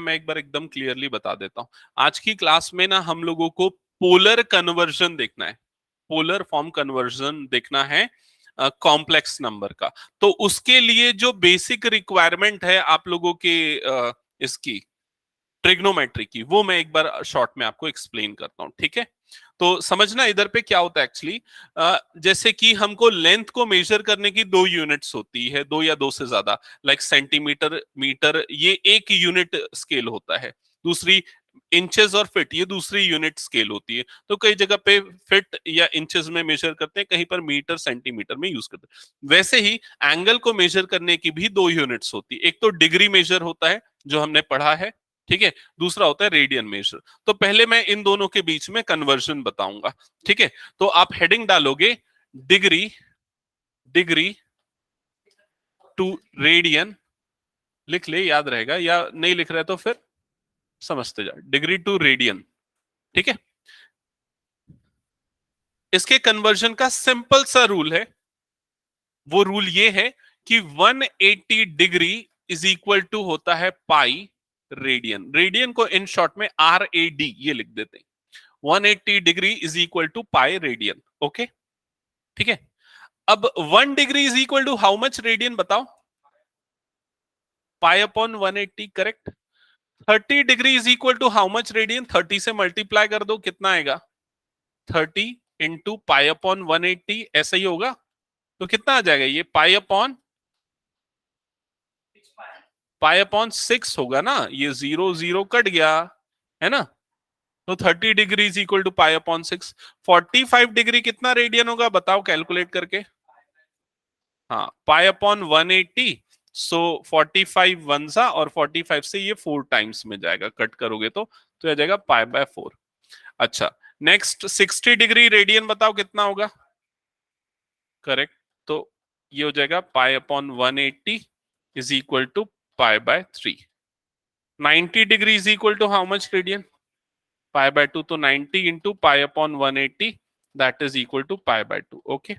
मैं एक बार एकदम क्लियरली बता देता हूं। आज की क्लास में ना हम लोगों को पोलर कन्वर्जन देखना है, पोलर फॉर्म कन्वर्जन देखना है कॉम्प्लेक्स नंबर का। तो उसके लिए जो बेसिक रिक्वायरमेंट है आप लोगों के इसकी ट्रिग्नोमेट्री की, वो मैं एक बार शॉर्ट में आपको एक्सप्लेन करता हूं, ठीक है। तो समझना इधर पे क्या होता है एक्चुअली, जैसे कि हमको लेंथ को मेजर करने की दो यूनिट्स होती है, दो या दो से ज्यादा, लाइक सेंटीमीटर, मीटर, ये एक यूनिट स्केल होता है। दूसरी इंचेस और फीट, ये दूसरी यूनिट स्केल होती है। तो कई जगह पे फीट या इंचेस में मेजर करते हैं, कहीं पर मीटर सेंटीमीटर में यूज करते हैं। वैसे ही एंगल को मेजर करने की भी दो यूनिट्स होती है, एक तो डिग्री मेजर होता है जो हमने पढ़ा है, ठीक है, दूसरा होता है रेडियन मेजर। तो पहले मैं इन दोनों के बीच में कन्वर्जन बताऊंगा, ठीक है। तो आप हेडिंग डालोगे डिग्री, डिग्री टू रेडियन, लिख ले, याद रहेगा, या नहीं लिख रहे तो फिर समझते जा, डिग्री टू रेडियन, ठीक है। इसके कन्वर्जन का सिंपल सा रूल है, वो रूल ये है कि 180 डिग्री इज इक्वल टू होता है पाई रेडियन। रेडियन को इन शॉर्ट में RAD ये लिख देते हैं। 180 degree is equal to pi radian, okay, ठीक है। अब 1 degree is equal to how much radian बताओ? Pi upon 180, correct. 30 degree is equal to how much radian? 30 से मल्टीप्लाई कर दो, कितना आएगा? 30 इंटू पाई अपॉन 180, ऐसा ही होगा। तो कितना आ जाएगा ये? पाई अपॉन 6 होगा ना, ये 0 0 कट गया, है ना। तो 30 degree is equal to pi upon 6। 45 degree कितना रेडियन होगा बताओ कैलकुलेट करके? हाँ, पाई अपॉन 180, सो 45 वन सा, और 45 से ये 4 टाइम्स में जाएगा, कट करोगे तो आ जाएगा पाई बाय 4। अच्छा, नेक्स्ट 60 डिग्री रेडियन बताओ कितना होगा? करेक्ट, तो ये हो जाएगा pi upon 180 is equal to pi by 3। 90 degree is equal to how much radian? Pi by 2, तो 90 into pi upon 180 that is equal to pi by 2, okay.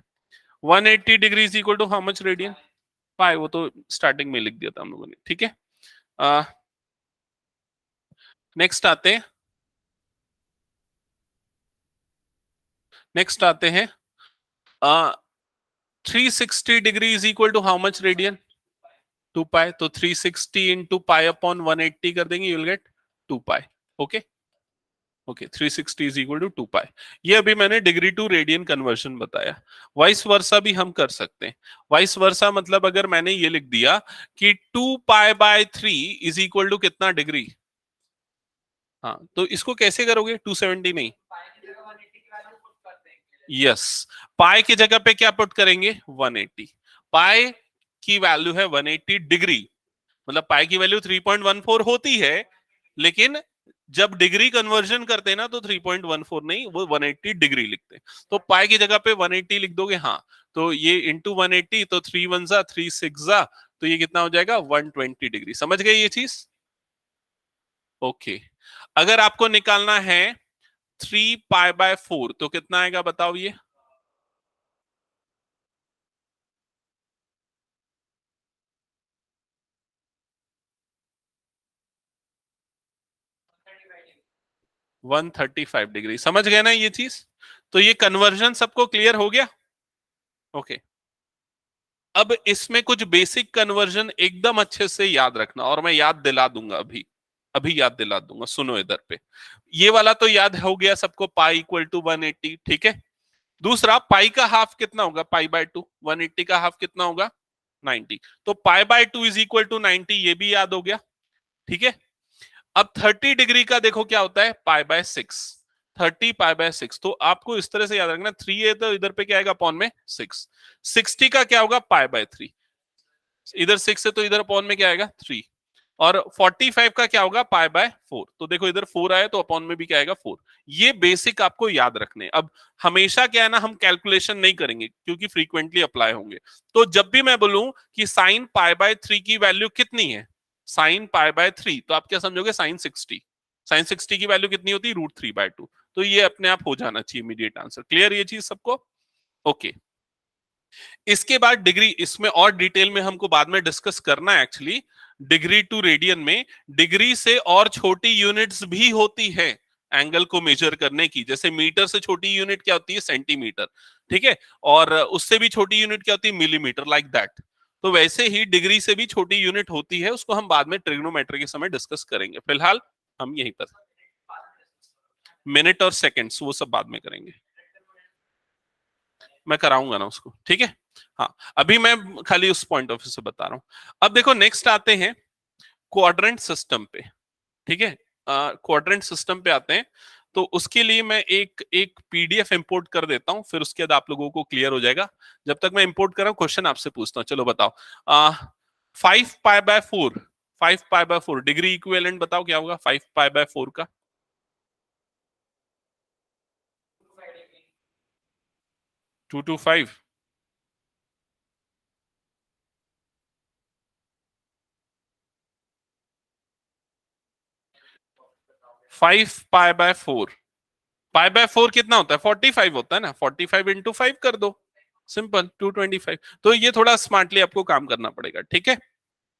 180 degree is equal to how much radian? Pi, वो तो starting में लिख दिया था हम लोगों ने, ठीक है। नेक्स्ट आते हैं, नेक्स्ट आते हैं 360 degree is equal to how much radian? 2 pi, तो 360 इंटू पाई अपॉन 180 कर देंगे, you will get 2 pi, okay. Okay, 360 is equal to 2 pi. ये अभी मैंने डिग्री टू रेडियन कन्वर्जन बताया। वाइस वर्सा भी हम कर सकते हैं। वाइस वर्सा मतलब अगर मैंने ये लिख दिया कि 2 pi by 3 is equal to कितना डिग्री, हाँ, तो इसको कैसे करोगे? 270 नहीं, यस, पाई की जगह पे क्या पुट करेंगे? 180। पाई की वैल्यू है 180 डिग्री, मतलब पाई की वैल्यू 3.14 होती है, लेकिन जब डिग्री कन्वर्जन करते हैं ना तो 3.14 नहीं, वो 180 डिग्री लिखते हैं। तो पाई की जगह पे 180 लिख दोगे, हाँ, तो ये इंटू 180, तो 3 1 जा 3 6 जा, तो ये कितना हो जाएगा? 120 डिग्री। समझ गए ये चीज? ओके। अगर आपको निकालना है 3 पाई बाय 4 तो कितना आएगा बताओ ये? One 135 degree. समझ गए ना ये चीज? तो ये कन्वर्जन सबको क्लियर हो गया? ओके। अब इसमें कुछ बेसिक कन्वर्जन एकदम अच्छे से याद रखना, और मैं याद दिला दूंगा, अभी अभी याद दिला दूंगा। सुनो इधर पे, ये वाला तो याद हो गया सबको, पाई इक्वल टू 180, ठीक है। दूसरा, पाई का हाफ कितना होगा? पाई बाय 2। 180 का हाफ कितना होगा? 90। तो pi by 2 is equal to 90, ये भी याद हो गया, ठीक है। अब 30 डिग्री का देखो क्या होता है? Pi by 6। 30 पाई बाय 6, तो आपको इस तरह से याद रखना, 3 है तो इधर पे क्या आएगा? अपॉन में 6। 60 का क्या होगा? पाई बाय 3। इधर 6 है तो इधर अपॉन में क्या आएगा? 3। और 45 का क्या होगा? Pi by 4। तो देखो इधर 4 आया तो अपॉन में भी क्या आएगा? 4। ये बेसिक आपको याद रखने। अब हमेशा क्या है ना, हम कैलकुलेशन नहीं करेंगे क्योंकि फ्रीक्वेंटली अप्लाई होंगे। तो जब भी मैं बोलूं कि साइन पाई बाय 3 की वैल्यू कितनी है, साइन पाई बाय 3, तो आप क्या समझोगे? साइन 60। साइन 60 की वैल्यू कितनी होती है? √3/2। तो ये अपने आप हो जाना चाहिए इमीडिएट आंसर। क्लियर ये चीज सबको? ओके। इसके बाद डिग्री, इसमें और डिटेल में हमको बाद में डिस्कस करना है एक्चुअली। डिग्री टू रेडियन में डिग्री से और छोटी यूनिट्स भी होती है एंगल को मेजर करने की। जैसे मीटर से छोटी यूनिट क्या होती है, सेंटीमीटर, ठीक है, और उससे भी छोटी यूनिट क्या होती है, मिलीमीटर, लाइक दैट। तो वैसे ही डिग्री से भी छोटी यूनिट होती है, उसको हम बाद में ट्रिग्नोमेट्री के समय डिस्कस करेंगे। फिलहाल हम यहीं पर मिनट और सेकंड्स वो सब बाद में करेंगे, मैं कराऊंगा ना उसको, ठीक है। हाँ, अभी मैं खाली उस पॉइंट ऑफ व्यू से बता रहा हूं। अब देखो नेक्स्ट आते हैं क्वाड्रेंट सिस्टम पे, ठीक है। क्वाड्रेंट सिस्टम पे आते हैं, तो उसके लिए मैं एक एक पीडीएफ इंपोर्ट कर देता हूं, फिर उसके बाद आप लोगों को क्लियर हो जाएगा। जब तक मैं इंपोर्ट कर रहा हूं क्वेश्चन आपसे पूछता हूं, चलो बताओ। 5 pi by 4, 5 pi by 4 degree equivalent बताओ क्या होगा 5 पाई बाय 4 का। 225। 5 पाई बाय 4, पाई बाय 4 कितना होता है, 45 होता है ना, 45 × 5 कर दो, सिंपल 225। तो ये थोड़ा स्मार्टली आपको काम करना पड़ेगा, ठीक है।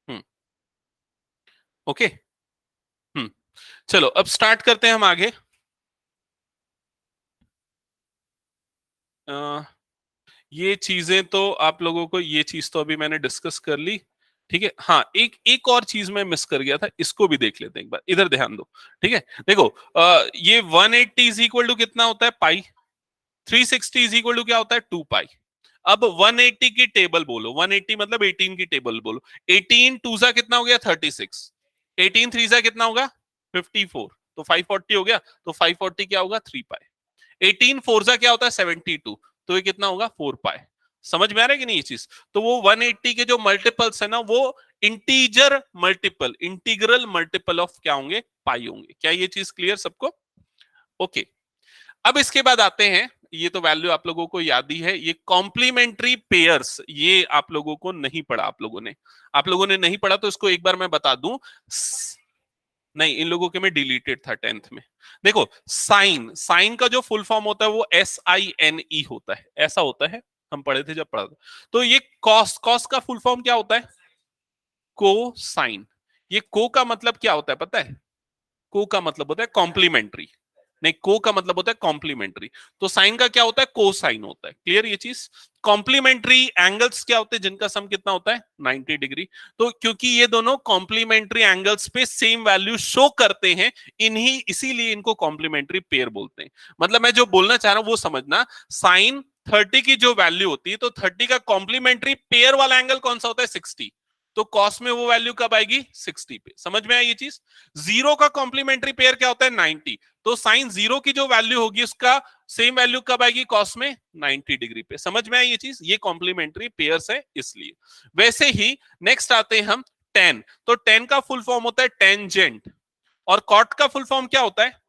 हम्म, ओके। हम्म, चलो अब स्टार्ट करते हैं हम आगे। ये चीजें तो आप लोगों को, ये चीज तो अभी मैंने डिस्कस कर ली, ठीक है। हाँ, एक एक और चीज मैं मिस कर गया था, इसको भी देख लेते हैं एक बार, इधर ध्यान दो, ठीक है। देखो ये 180 इज इक्वल टू कितना होता है, पाई। 360 इज इक्वल टू क्या होता है, 2 पाई। अब 180 की टेबल बोलो, 180 मतलब 18 की टेबल बोलो। 18 टू सा कितना हो गया, 36। 18 थ्री सा कितना होगा, 54। तो 540 हो गया, तो 540 क्या होगा, 3 पाई। 18 फोर सा क्या होता है, 72। तो ये कितना होगा, 4 पाई। समझ में आ रहा है कि नहीं ये चीज। तो वो 180 के जो मल्टीपल्स है ना, वो integer multiple, integral multiple of क्या होंगे, पाई होंगे। क्या ये चीज क्लियर सबको, ओके। अब इसके बाद आते हैं, ये तो वैल्यू आप लोगों को याद ही है, ये कॉम्प्लीमेंट्री पेयर्स, ये आप लोगों को नहीं पढ़ा, आप लोगों ने नहीं पढ़ा, तो इसको एक बार मैं बता दूं। नहीं, इन लोगों के में डिलीटेड था 10th में। देखो साइन, साइन का जो फुल फॉर्म होता है वो SINE होता है, ऐसा होता है, हम पढ़े थे जब पढ़ा था। तो ये कॉस, कॉस का फुल फॉर्म क्या होता है, को साइन। ये को का मतलब क्या होता है पता है, को का मतलब होता है कॉम्प्लीमेंट्री। नहीं, को का मतलब होता है कॉम्प्लीमेंट्री। तो साइन का क्या होता है, को साइन होता है, क्लियर ये चीज। कॉम्प्लीमेंट्री एंगल्स क्या होते हैं, जिनका सम कितना होता है, 90 डिग्री। तो क्योंकि ये दोनों कॉम्प्लीमेंट्री एंगल्स पे सेम वैल्यू शो करते हैं, इन्हीं इसीलिए इनको कॉम्प्लीमेंट्री पेयर बोलते हैं। मतलब मैं जो बोलना चाह रहा हूं वो समझना, साइन 30 की जो वैल्यू होती है, तो 30 का कॉम्प्लीमेंट्री पेयर वाला एंगल कौन सा होता है, 60। तो कॉस में वो वैल्यू कब आएगी, 60 पे। समझ में आई ये चीज। जीरो का कॉम्प्लीमेंट्री पेयर क्या होता है, 90। तो साइन जीरो की जो वैल्यू होगी उसका सेम वैल्यू कब आएगी, कॉस में 90 डिग्री पे। समझ में आई ये चीज, ये कॉम्प्लीमेंट्री पेयर्स है इसलिए। वैसे ही नेक्स्ट आते हैं हम टेन। तो टेन का फुल फॉर्म होता है टेंजेंट, और कॉट का फुल फॉर्म क्या होता है,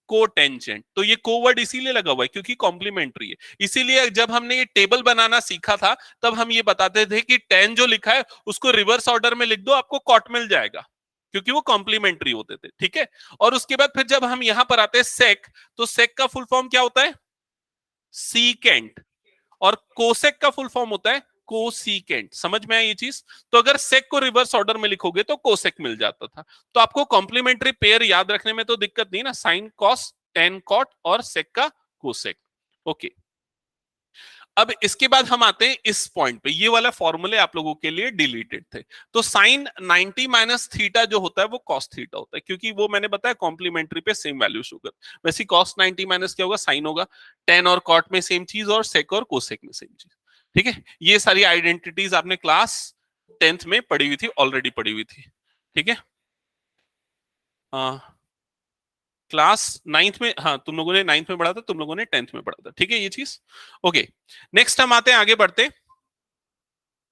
कोटेंजेंट। तो ये को वर्ड इसीलिए लगा हुआ है क्योंकि कॉम्प्लीमेंट्री है। इसीलिए जब हमने ये टेबल बनाना सीखा था, तब हम ये बताते थे कि टेन जो लिखा है उसको रिवर्स ऑर्डर में लिख दो, आपको कॉट मिल जाएगा, क्योंकि वो कॉम्प्लीमेंट्री होते थे, ठीक है। और उसके बाद फिर जब हम यहां पर आते हैं सेक, तो सेक का फुल फॉर्म क्या होता है, सीकेंट। और कोसेक का फुल फॉर्म होता है कोसीकेंट। समझ में आई ये चीज। तो अगर सेक को रिवर्स ऑर्डर में लिखोगे तो कोसेक मिल जाता था। तो आपको कॉम्प्लीमेंट्री पेयर याद रखने में तो दिक्कत नहीं ना, साइन कॉस, टेन कॉट और सेक का कोसेक, ओके। अब इसके बाद हम आते हैं इस पॉइंट पे, ये वाला फॉर्मूले आप लोगों के लिए डिलीटेड थे। तो साइन 90 माइनस थीटा जो होता है वो कॉस थीटा होता है, क्योंकि वो मैंने बताया कॉम्प्लीमेंट्री पे सेम वैल्यू शो कर। वैसे कॉस 90 माइनस क्या होगा, साइन होगा। टेन और कॉट में सेम चीज, और सेक और कोसेक में सेम चीज, ठीक है। ये सारी आइडेंटिटीज आपने क्लास 10th में पढ़ी हुई थी, ऑलरेडी पढ़ी हुई थी, ठीक है। क्लास 9th में, हाँ तुम लोगों ने 9th में पढ़ा था, तुम लोगों ने 10th में पढ़ा था, ठीक है ये चीज, ओके। नेक्स्ट हम आते हैं, आगे बढ़ते,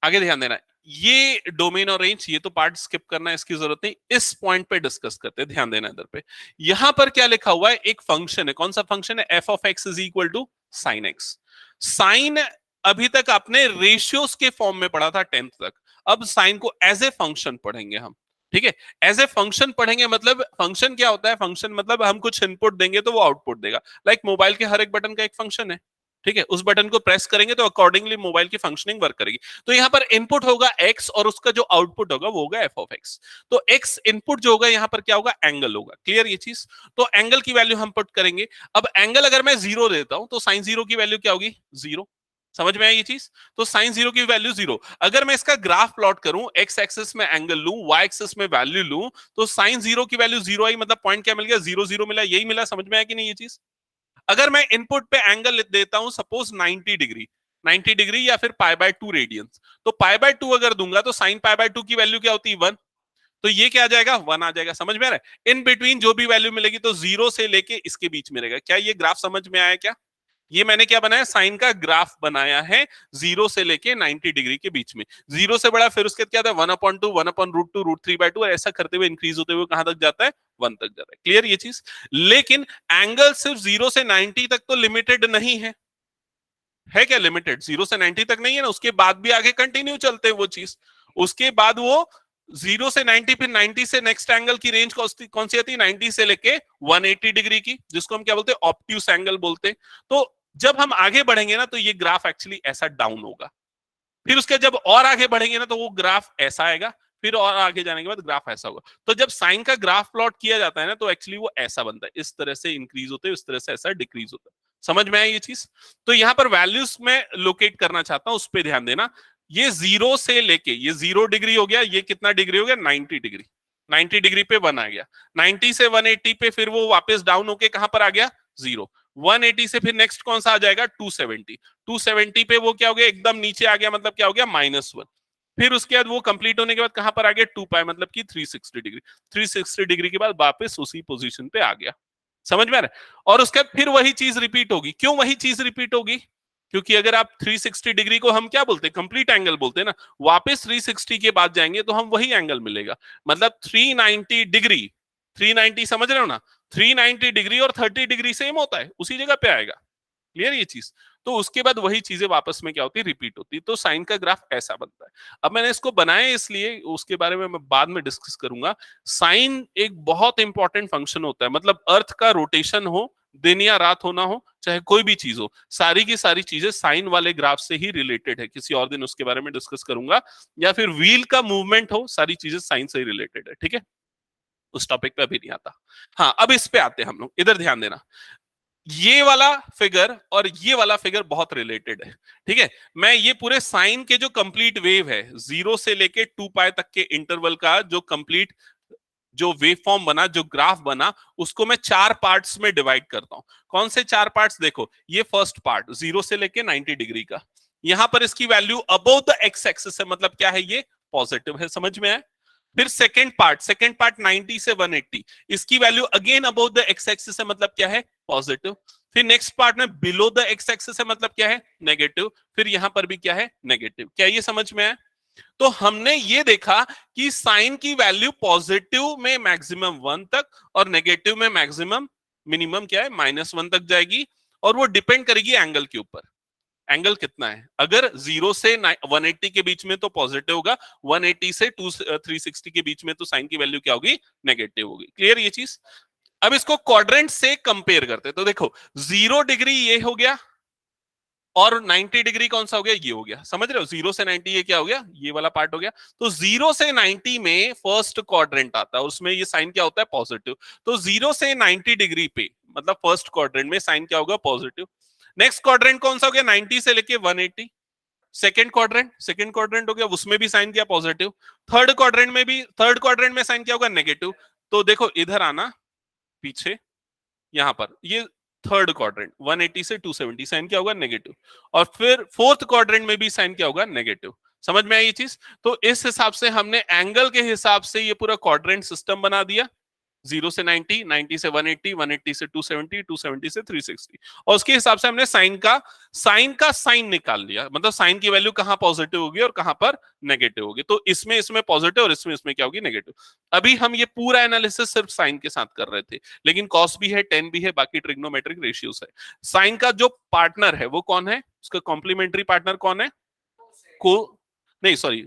आगे ध्यान देना है। ये डोमेन और रेंज, ये तो पार्ट स्किप करना है, इसकी जरूरत नहीं, इस पॉइंट पे डिस्कस करते हैं, ध्यान देना इधर पे। यहां पर क्या लिखा हुआ है, एक फंक्शन है, कौन सा फंक्शन है, F of X is equal to sine X. Sine अभी तक आपने रेशियोज के फॉर्म में पढ़ा था 10th तक, अब साइन को एज ए फंक्शन पढ़ेंगे हम, ठीक है। एज ए फंक्शन पढ़ेंगे, मतलब फंक्शन क्या होता है, फंक्शन मतलब हम कुछ इनपुट देंगे तो वो आउटपुट देगा। लाइक मोबाइल के हर एक बटन का एक फंक्शन है, ठीक है, उस बटन को प्रेस करेंगे तो अकॉर्डिंगली मोबाइल की फंक्शनिंग वर्क करेगी। तो यहाँ पर इनपुट होगा x और उसका जो आउटपुट होगा वो होगा f ऑफ x। तो x इनपुट जो होगा यहाँ पर क्या होगा, एंगल होगा। क्लियर ये चीज? तो एंगल की वैल्यू हम पुट करेंगे। अब एंगल अगर मैं 0 देता हूं तो साइन 0 की वैल्यू क्या होगी, 0। समझ में आई ये चीज? तो साइन 0 की वैल्यू 0। अगर मैं इसका ग्राफ प्लॉट करूं, x एक्सिस में एंगल लूं, y एक्सिस में वैल्यू लूं, तो साइन 0 की वैल्यू 0 आई, मतलब पॉइंट क्या मिल गया, 0 0 मिला। यही मिला, समझ में आया कि नहीं ये चीज? अगर मैं इनपुट पे एंगल देता हूं सपोज 90 डिग्री, 90 डिग्री या फिर पाई बाय 2 रेडियंस, तो पाई बाय 2 अगर दूंगा तो साइन पाई बाय 2 की वैल्यू क्या होती है, 1। तो ये क्या आ जाएगा, 1 आ जाएगा। समझ में आ रहा है? इन बिटवीन जो भी वैल्यू मिलेगी तो 0 से लेके इसके बीच में रहेगा। क्या ये ग्राफ समझ में आया क्या? ये मैंने क्या बनाया, साइन का ग्राफ बनाया है 0 से लेके 90 डिग्री के बीच में। 0 से बड़ा, फिर उसके क्या था, 1/2, 1/√2, √3/2, ऐसा करते हुए इंक्रीज होते हुए कहां तक जाता है, 1 तक जाता है। क्लियर ये चीज? लेकिन एंगल सिर्फ 0 से 90 तक तो लिमिटेड नहीं है क्या लिमिटेड? 0 से 90 तक नहीं है ना, उसके बाद भी आगे कंटिन्यू चलते हैं वो चीज। उसके बाद वो 0 से 90, फिर 90 से नेक्स्ट एंगल की रेंज कौन सी आती है, 90 से लेके 180 डिग्री की, जिसको हम क्या बोलते हैं, ऑब्ट्यूस एंगल बोलते हैं। तो जब हम आगे बढ़ेंगे ना तो ये ग्राफ एक्चुअली ऐसा डाउन होगा। फिर उसके जब और आगे बढ़ेंगे ना तो वो ग्राफ ऐसा आएगा। फिर और आगे जाने के बाद ग्राफ ऐसा होगा। तो जब साइन का ग्राफ प्लॉट किया जाता है ना तो एक्चुअली वो ऐसा बनता है, इस तरह से इंक्रीज होते हैं, इस तरह से ऐसा डिक्रीज होता है। समझ में आया ये चीज? तो यहाँ पर वैल्यूज में लोकेट करना चाहता हूं, उस पर ध्यान देना। ये 0 से लेके, ये 0 डिग्री हो गया, ये कितना डिग्री हो गया, 90 डिग्री। 90 डिग्री पे 1 आ गया। 90 से 180 पे फिर वो वापस डाउन होके कहां पर आ गया, 0। 180 से फिर नेक्स्ट कौन सा आ जाएगा, 270। 270 पे वो क्या हो गया, एकदम नीचे आ गया, मतलब क्या हो गया, -1। फिर उसके बाद वो कंप्लीट होने के बाद कहां पर आ गया, 2 पाई, मतलब कि 360 डिग्री। 360 डिग्री के बाद वापस उसी पोजीशन पे आ गया। समझ में आ रहा है? और उसके बाद फिर वही चीज रिपीट होगी। क्यों वही चीज रिपीट होगी? क्योंकि अगर आप 360 डिग्री को हम क्या बोलते हैं, कंप्लीट एंगल बोलते हैं ना, वापस 360 के बाद जाएंगे तो हम वही एंगल मिलेगा, मतलब 390 डिग्री। 390 समझ रहे हो ना, 390 डिग्री और 30 डिग्री सेम होता है, उसी जगह पे आएगा। क्लियर ये चीज? तो उसके बाद वही चीजें वापस में क्या होती है, रिपीट होती है। तो साइन का ग्राफ ऐसा बनता है। अब मैंने इसको बनाया इसलिए, उसके बारे में मैं बाद में डिस्कस करूंगा। साइन एक बहुत इंपॉर्टेंट फंक्शन होता है, मतलब अर्थ का रोटेशन हो, दिन या रात होना हो, चाहे कोई भी चीज हो, सारी की सारी चीजें साइन वाले ग्राफ से ही रिलेटेड है। किसी और दिन उसके बारे में डिस्कस करूंगा। या फिर व्हील का मूवमेंट हो, सारी चीजें साइन से ही रिलेटेड है। ठीक है, उस टॉपिक पे अभी नहीं आता। हाँ, अब इस पे आते हैं हम लोग, इधर ध्यान देना। ये वाला फिगर और ये वाला फिगर बहुत रिलेटेड है। ठीक है, मैं ये पूरे साइन के जो कंप्लीट वेव है, 0 से लेके 2 पाई तक के इंटरवल का जो कंप्लीट जो वेव फॉर्म बना, जो ग्राफ बना, उसको मैं 4 पार्ट्स में डिवाइड करता हूं। कौन से 4 पार्ट्स? देखो, ये फर्स्ट पार्ट 0 से लेके 90 डिग्री का, यहां पर इसकी value above the x axis है, मतलब क्या है, ये पॉजिटिव है। समझ में आया? फिर सेकंड पार्ट 90 से 180, इसकी value again above the x axis है, मतलब क्या है, पॉजिटिव। फिर नेक्स्ट पार्ट में बिलो द एक्स एक्सिस है, मतलब क्या है, नेगेटिव। फिर यहां पर भी क्या है, नेगेटिव। क्या ये समझ में आया? तो हमने ये देखा कि साइन की वैल्यू पॉजिटिव में मैक्सिमम 1 तक और नेगेटिव में मैक्सिमम मिनिमम क्या है, -1 तक जाएगी। और वो डिपेंड करेगी एंगल के ऊपर, एंगल कितना है। अगर 0 से 180 के बीच में तो पॉजिटिव होगा, 180 से 360 के बीच में तो साइन की वैल्यू क्या होगी, नेगेटिव होगी। क्लियर ये चीज? अब इसको क्वाड्रेंट से कंपेयर करते हैं। तो देखो, 0 डिग्री ये हो गया और 90 डिग्री कौन सा हो गया, ये हो गया। समझ रहे हो? 0 से 90 ये क्या हो गया, ये वाला पार्ट हो गया। तो 0 से 90 में फर्स्ट क्वाड्रेंट आता है, उसमें ये साइन क्या होता है, पॉजिटिव। तो 0 से 90 डिग्री पे, मतलब फर्स्ट क्वाड्रेंट में साइन क्या होगा, पॉजिटिव। नेक्स्ट क्वाड्रेंट कौन सा हो गया, 90 से लेके 180। सेकंड क्वाड्रेंट हो गया, उसमें भी साइन क्या, पॉजिटिव। थर्ड क्वाड्रेंट में साइन क्या होगा, नेगेटिव। तो देखो इधर आना पीछे, यहां पर ये थर्ड क्वाड्रेंट 180 से 270, साइन क्या होगा, नेगेटिव। और फिर फोर्थ क्वाड्रेंट में भी साइन क्या होगा, नेगेटिव। समझ में आई ये चीज? तो इस हिसाब से हमने एंगल के हिसाब से ये पूरा क्वाड्रेंट सिस्टम बना दिया। 0 से 90, 90 से 180, 180 से 270, 270 से 360। और उसके हिसाब से हमने साइन निकाल लिया, मतलब साइन की वैल्यू कहां पॉजिटिव होगी और कहां पर नेगेटिव होगी। तो इसमें पॉजिटिव और इसमें क्या होगी, नेगेटिव। अभी हम ये पूरा एनालिसिस सिर्फ साइन के साथ कर रहे थे, लेकिन कॉस भी है, टेन भी है, बाकी ट्रिग्नोमेट्रिक रेशियोज है। साइन का जो पार्टनर है वो कौन है, उसका कॉम्प्लीमेंट्री पार्टनर कौन है, को नहीं सॉरी,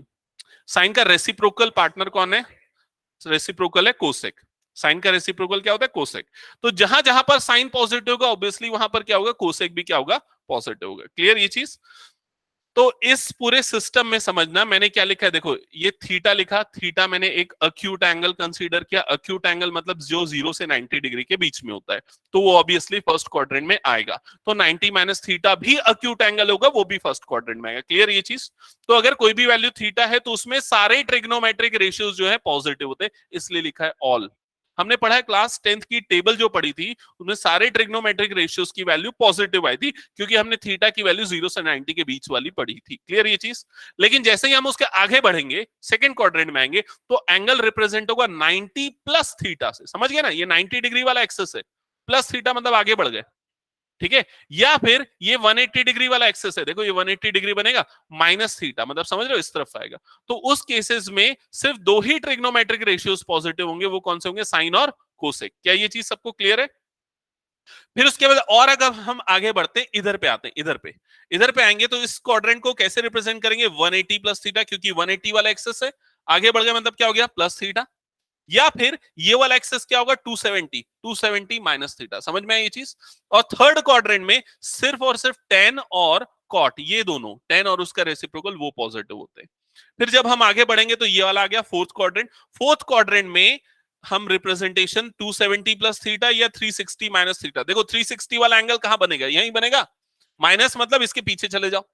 साइन का रेसिप्रोकल पार्टनर कौन है, रेसिप्रोकल है कोसेक। साइन का रेसिप्रोकल क्या होता है, कोसेक। तो जहां जहां पर साइन पॉजिटिव होगा ऑब्वियसली वहां पर क्या होगा, कोसेक भी क्या होगा, पॉजिटिव होगा। क्लियर ये चीज? तो इस पूरे सिस्टम में समझना मैंने क्या लिखा है, देखो ये थीटा लिखा, थीटा मैंने एक अक्यूट एंगल कंसीडर किया। अक्यूट एंगल मतलब जो 0 से 90 डिग्री के बीच में होता है, तो वो ऑब्वियसली फर्स्ट क्वाड्रेंट में आएगा। तो 90 माइनस थीटा भी अक्यूट एंगल होगा, वो भी फर्स्ट क्वाड्रेंट में आएगा। क्लियर ये चीज? तो अगर कोई भी वैल्यू थीटा है तो उसमें सारे ट्रिग्नोमेट्रिक रेशियोज जो है पॉजिटिव होते हैं, इसलिए लिखा है ऑल। हमने पढ़ा है क्लास 10th की टेबल जो पढ़ी थी, उसमें सारे ट्रिग्नोमेट्रिक रेशियोज की वैल्यू पॉजिटिव आई थी, क्योंकि हमने थीटा की वैल्यू 0 से 90 के बीच वाली पढ़ी थी। क्लियर ये चीज? लेकिन जैसे ही हम उसके आगे बढ़ेंगे, सेकंड क्वाड्रेंट में आएंगे, तो एंगल रिप्रेजेंट होगा 90 प्लस थीटा से। समझ गए ना? ये 90 डिग्री वाला एक्सेस है, प्लस थीटा मतलब आगे बढ़ गए। ठीक है? या फिर ये 180 डिग्री वाला एक्सेस है, देखो ये 180 डिग्री बनेगा, माइनस थीटा मतलब समझ रहे हो, इस तरफ आएगा। तो उस केसेस में सिर्फ दो ही ट्रिग्नोमेट्रिक रेशियोज पॉजिटिव होंगे, वो कौन से होंगे? साइन और कोसेक। क्या ये चीज सबको क्लियर है? फिर उसके बाद और अगर हम आगे बढ़ते हैं, इधर पे आते हैं, इधर पे आएंगे तो इस क्वाड्रेंट को कैसे रिप्रेजेंट करेंगे? 180 प्लस थीटा, क्योंकि 180 वाला एक्सेस है, आगे बढ़ गया मतलब क्या हो गया? Plus theta. या फिर ये वाला एक्सेस क्या होगा? 270 माइनस थीटा। समझ में आई ये चीज? और थर्ड क्वाड्रेंट में सिर्फ और सिर्फ tan और cot, ये दोनों tan और उसका रेसिप्रोकल वो पॉजिटिव होते हैं। फिर जब हम आगे बढ़ेंगे तो ये वाला आ गया फोर्थ क्वाड्रेंट। फोर्थ क्वाड्रेंट में हम रिप्रेजेंटेशन 270 प्लस थीटा या 360 माइनस थीटा। देखो 360 वाला एंगल कहां बनेगा? यहीं बनेगा, माइनस मतलब इसके पीछे चले जाओ।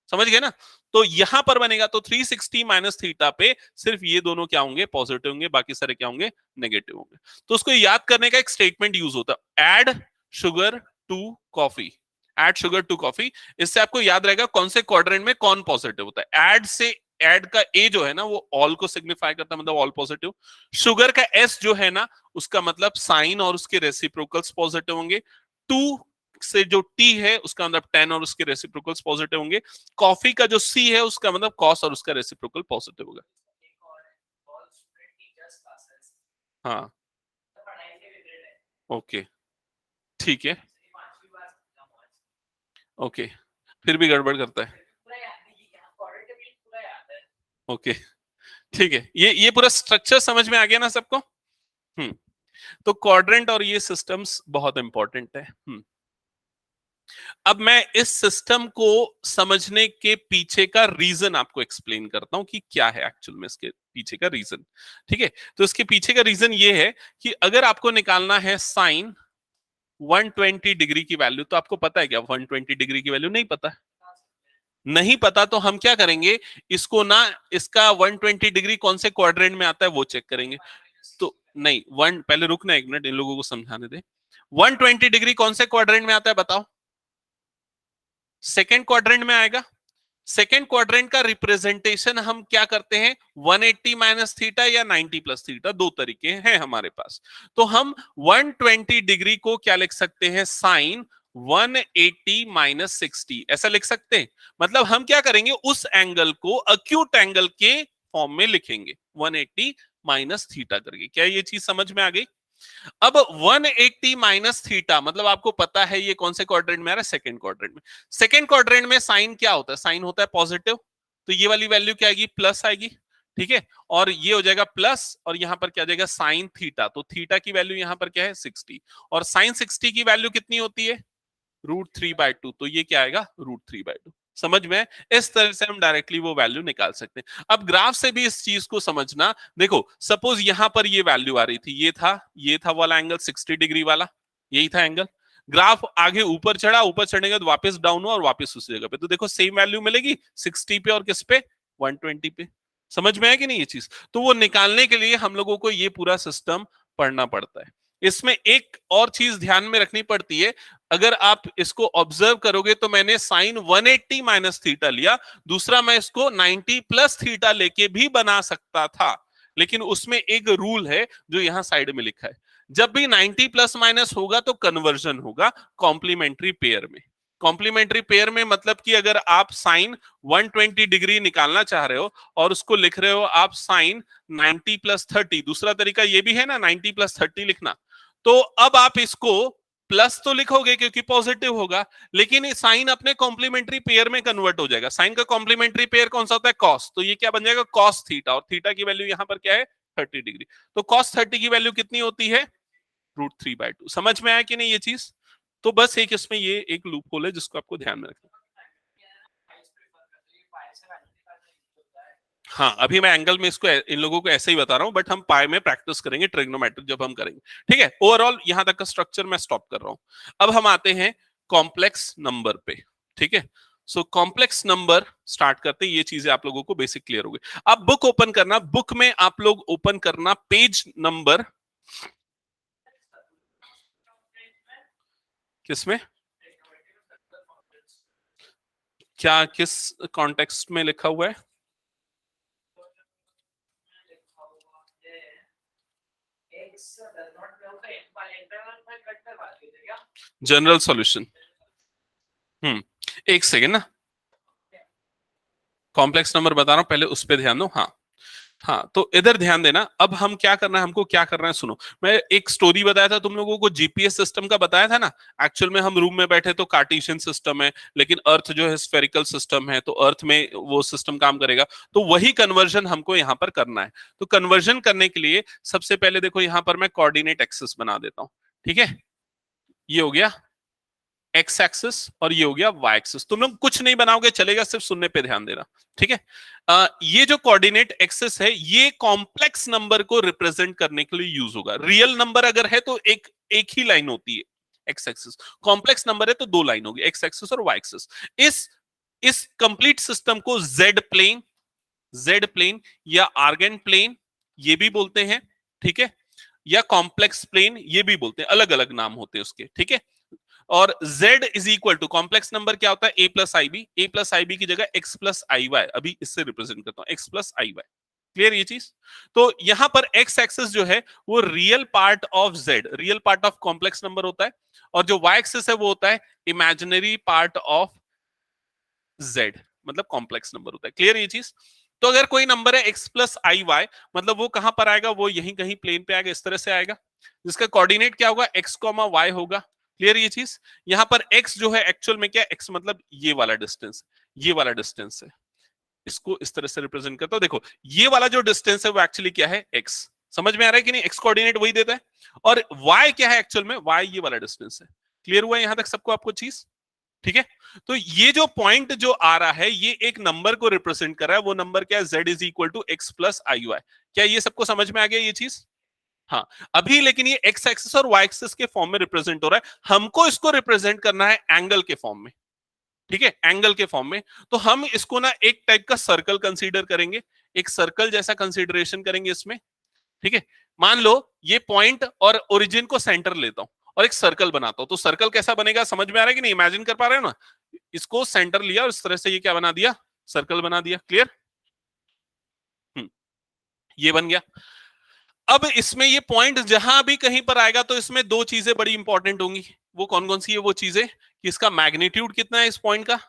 समझ गए ना? तो यहां पर बनेगा, तो 360 माइनस थीटा पे सिर्फ ये दोनों क्या होंगे? पॉजिटिव होंगे, बाकी सारे क्या होंगे? नेगेटिव होंगे। तो उसको याद करने का एक स्टेटमेंट यूज होता है, add sugar to coffee. Add sugar to coffee, इससे आपको याद रहेगा कौन से क्वाड्रेंट में कौन पॉजिटिव होता है। एड से एड का ए जो है ना, वो ऑल को सिग्निफाई करता है, मतलब ऑल पॉजिटिव। शुगर का एस जो है ना, उसका मतलब साइन और उसके रेसिप्रोकल्स पॉजिटिव होंगे। टू से जो टी है उसका मतलब टेन और उसके रेसिप्रोकल्स पॉजिटिव होंगे। कॉफी का जो सी है उसका मतलब कॉस और उसका रेसिप्रोकल पॉजिटिव होगा। हाँ, ओके, ठीक है, ओके, फिर भी गड़बड़ करता है। ओके, ठीक है, ये पूरा स्ट्रक्चर समझ में आ गया ना सबको? तो क्वाड्रेंट और ये सिस्टम्स बहुत इंपॉर्टेंट है। अब मैं इस सिस्टम को समझने के पीछे का रीजन आपको एक्सप्लेन करता हूं कि क्या है एक्चुअल में इसके पीछे का रीजन। ठीक है? तो इसके पीछे का रीजन ये है कि अगर आपको निकालना है साइन 120 डिग्री की वैल्यू, तो आपको पता है क्या 120 डिग्री की वैल्यू? नहीं पता। नहीं पता तो हम क्या करेंगे, इसको ना, इसका 120 डिग्री कौन से क्वाड्रेंट में आता है वो चेक करेंगे। तो नहीं, वन पहले रुकना, एक मिनट इन लोगों को समझाने दे। 120 डिग्री कौन से क्वाड्रेंट में आता है बताओ? सेकेंड क्वाड्रेंट में आएगा। सेकेंड क्वाड्रेंट का रिप्रेजेंटेशन हम क्या करते हैं? 180 माइनस थीटा या 90 प्लस थीटा, दो तरीके हैं हमारे पास। तो हम 120 डिग्री को क्या लिख सकते हैं? साइन 180 माइनस 60 ऐसा लिख सकते हैं। मतलब हम क्या करेंगे, उस एंगल को अक्यूट एंगल के फॉर्म में लिखेंगे, 180 माइनस थीटा करके। क्या ये चीज समझ में आ गई? अब 180 माइनस थीटा मतलब आपको पता है ये कौन से क्वाड्रेंट में आ रहा है? सेकंड क्वाड्रेंट में। सेकंड क्वाड्रेंट में साइन क्या होता है? साइन होता है पॉजिटिव, तो ये वाली वैल्यू क्या आएगी? प्लस आएगी। ठीक है? और ये हो जाएगा प्लस, और यहां पर क्या जाएगा? Sine theta. तो थीटा की वैल्यू यहां पर क्या है? 60। और साइन 60 की वैल्यू कितनी होती है? √3/2। तो ये क्या आएगा? √3/2। समझ में? इस तरह से हम डायरेक्टली वो वैल्यू निकाल सकते हैं। अब ग्राफ से भी इस चीज को समझना। देखो सपोज यहां पर ये वैल्यू आ रही थी, ये था वाला एंगल 60 डिग्री वाला, यही था एंगल। ग्राफ आगे ऊपर चढ़ा, ऊपर चढ़ने के बाद वापस डाउन हुआ और वापस उसी जगह पे, तो देखो सेम वैल्यू मिलेगी 60 पे और किस पे? 120 पे। समझ में है कि नहीं ये चीज? तो वो निकालने के लिए हम लोगों को ये पूरा सिस्टम पढ़ना पड़ता है। इसमें एक और चीज ध्यान में रखनी पड़ती है, अगर आप इसको ऑब्जर्व करोगे तो मैंने साइन 180 माइनस थीटा लिया, दूसरा मैं इसको 90 प्लस थीटा लेके भी बना सकता था, लेकिन उसमें एक रूल है जो यहां साइड में लिखा है। जब भी 90 प्लस माइनस होगा तो कन्वर्जन होगा कॉम्प्लीमेंट्री पेयर में। कॉम्प्लीमेंट्री पेयर में मतलब कि अगर आप साइन 120 डिग्री निकालना चाह रहे हो और उसको लिख रहे हो आप साइन 90 प्लस 30, दूसरा तरीका ये भी है ना 90 प्लस 30 लिखना, तो अब आप इसको प्लस तो लिखोगे क्योंकि पॉजिटिव होगा, लेकिन साइन अपने कॉम्प्लीमेंट्री पेयर में कन्वर्ट हो जाएगा। साइन का कॉम्प्लीमेंट्री पेयर कौन सा होता है? कॉस। तो ये क्या बन जाएगा? कॉस थीटा, और थीटा की वैल्यू यहां पर क्या है? 30 डिग्री। तो कॉस 30 की वैल्यू कितनी होती है? √3/2। समझ में आया कि नहीं ये चीज? तो बस एक इसमें ये एक लूप होल है जिसको आपको ध्यान में रखना। हाँ, अभी मैं एंगल में इसको इन लोगों को ऐसे ही बता रहा हूं, बट हम पाई में प्रैक्टिस करेंगे ट्रिग्नोमेट्रिक जब हम करेंगे। ठीक है, ओवरऑल यहां तक का स्ट्रक्चर मैं स्टॉप कर रहा हूं। अब हम आते हैं कॉम्प्लेक्स नंबर पे। ठीक है, सो कॉम्प्लेक्स नंबर स्टार्ट करते हैं। ये चीजें आप लोगों को बेसिक क्लियर हो गई। अब बुक ओपन करना, बुक में आप लोग ओपन करना पेज नंबर किसमें, क्या किस कॉन्टेक्स्ट में लिखा हुआ है? General solution. एक सेकेंड ना, कॉम्प्लेक्स नंबर बता रहा हूं, पहले उस पर ध्यान दो। हाँ हाँ, तो इधर ध्यान देना। अब हम क्या करना है, हमको क्या करना है सुनो। मैं एक स्टोरी बताया था तुम लोगों को, जीपीएस सिस्टम का बताया था ना। एक्चुअल में हम रूम में बैठे तो कार्टेशियन सिस्टम है, लेकिन अर्थ जो है स्फेरिकल सिस्टम है, तो अर्थ में वो सिस्टम काम करेगा। तो वही कन्वर्जन हमको यहाँ पर करना है। तो कन्वर्जन करने के लिए सबसे पहले देखो, यहाँ पर मैं कोऑर्डिनेट एक्सिस बना देता हूँ। ठीक है, ये हो गया एक्स एक्सिस और ये हो गया वाई एक्सिस। तुम लोग कुछ नहीं बनाओगे चलेगा, सिर्फ सुनने पे ध्यान देना। ठीक है, ये जो कोऑर्डिनेट एक्सिस है ये कॉम्प्लेक्स नंबर को रिप्रेजेंट करने के लिए यूज होगा। रियल नंबर अगर है तो एक एक ही लाइन होती है एक्स एक्सिस, कॉम्प्लेक्स नंबर है तो दो लाइन होगी, एक्स एक्सिस और वाई एक्सिस। इस कंप्लीट सिस्टम को जेड प्लेन या आर्गन प्लेन ये भी बोलते हैं। ठीक है, या कॉम्प्लेक्स प्लेन ये भी बोलते हैं, अलग अलग नाम होते हैं उसके। ठीक है, और z is equal to complex number क्या होता है, a plus I B. A plus I B की जगह x प्लस आई वाई, अभी इससे रिप्रेजेंट करता हूं, x plus I Y. Clear ये चीज? तो यहां पर x एक्सिस जो है वो real part of z, real part of complex number होता है, और जो y एक्सिस है वो होता है इमेजिनरी पार्ट ऑफ z, मतलब कॉम्प्लेक्स नंबर होता है। क्लियर ये चीज? तो अगर कोई नंबर है x प्लस आई वाई, मतलब वो कहां पर आएगा, वो यहीं कहीं प्लेन पे आएगा, इस तरह से आएगा, जिसका कोऑर्डिनेट क्या होगा, x कॉमा y होगा। क्लियर ये चीज? यहां पर x जो है एक्चुअल में क्या, x मतलब ये वाला डिस्टेंस, ये वाला डिस्टेंस है, इसको इस तरह से रिप्रेजेंट करता हूं। देखो ये वाला जो डिस्टेंस है वो एक्चुअली क्या है, x। समझ में आ रहा है कि नहीं? x कोऑर्डिनेट वही देता है, और y क्या है एक्चुअल में, y ये वाला डिस्टेंस है। क्लियर हुआ यहां तक सबको, आपको चीज? ठीक है, तो ये जो पॉइंट जो आ रहा है ये एक नंबर को रिप्रेजेंट कर रहा है। वो नंबर क्या है, z is equal to X plus I Y. क्या ये सबको समझ में आ गया ये चीज? हाँ, अभी लेकिन ये एक्स एक्सिस और वाई एक्सिस के फॉर्म में रिप्रेजेंट हो रहा है, हमको इसको रिप्रेजेंट करना है एंगल के फॉर्म में। ठीक है, एंगल के फॉर्म में। तो हम इसको ना एक टाइप का सर्कल कंसीडर करेंगे, एक सर्कल जैसा कंसीडरेशन करेंगे इसमें। ठीक है, मान लो ये पॉइंट और ओरिजिन को सेंटर लेता हूं और एक सर्कल बनाता हूं, तो सर्कल कैसा बनेगा, समझ में आ रहा है कि नहीं? इमेजिन कर पा रहे हो ना? इसको सेंटर लिया और इस तरह से ये क्या बना दिया, सर्कल बना दिया। क्लियर? ये बन गया। अब इसमें ये पॉइंट जहां भी कहीं पर आएगा तो इसमें दो चीजें बड़ी इंपॉर्टेंट होंगी। वो कौन कौन सी है वो चीजें, कि इसका मैग्नीट्यूड कितना है इस पॉइंट का।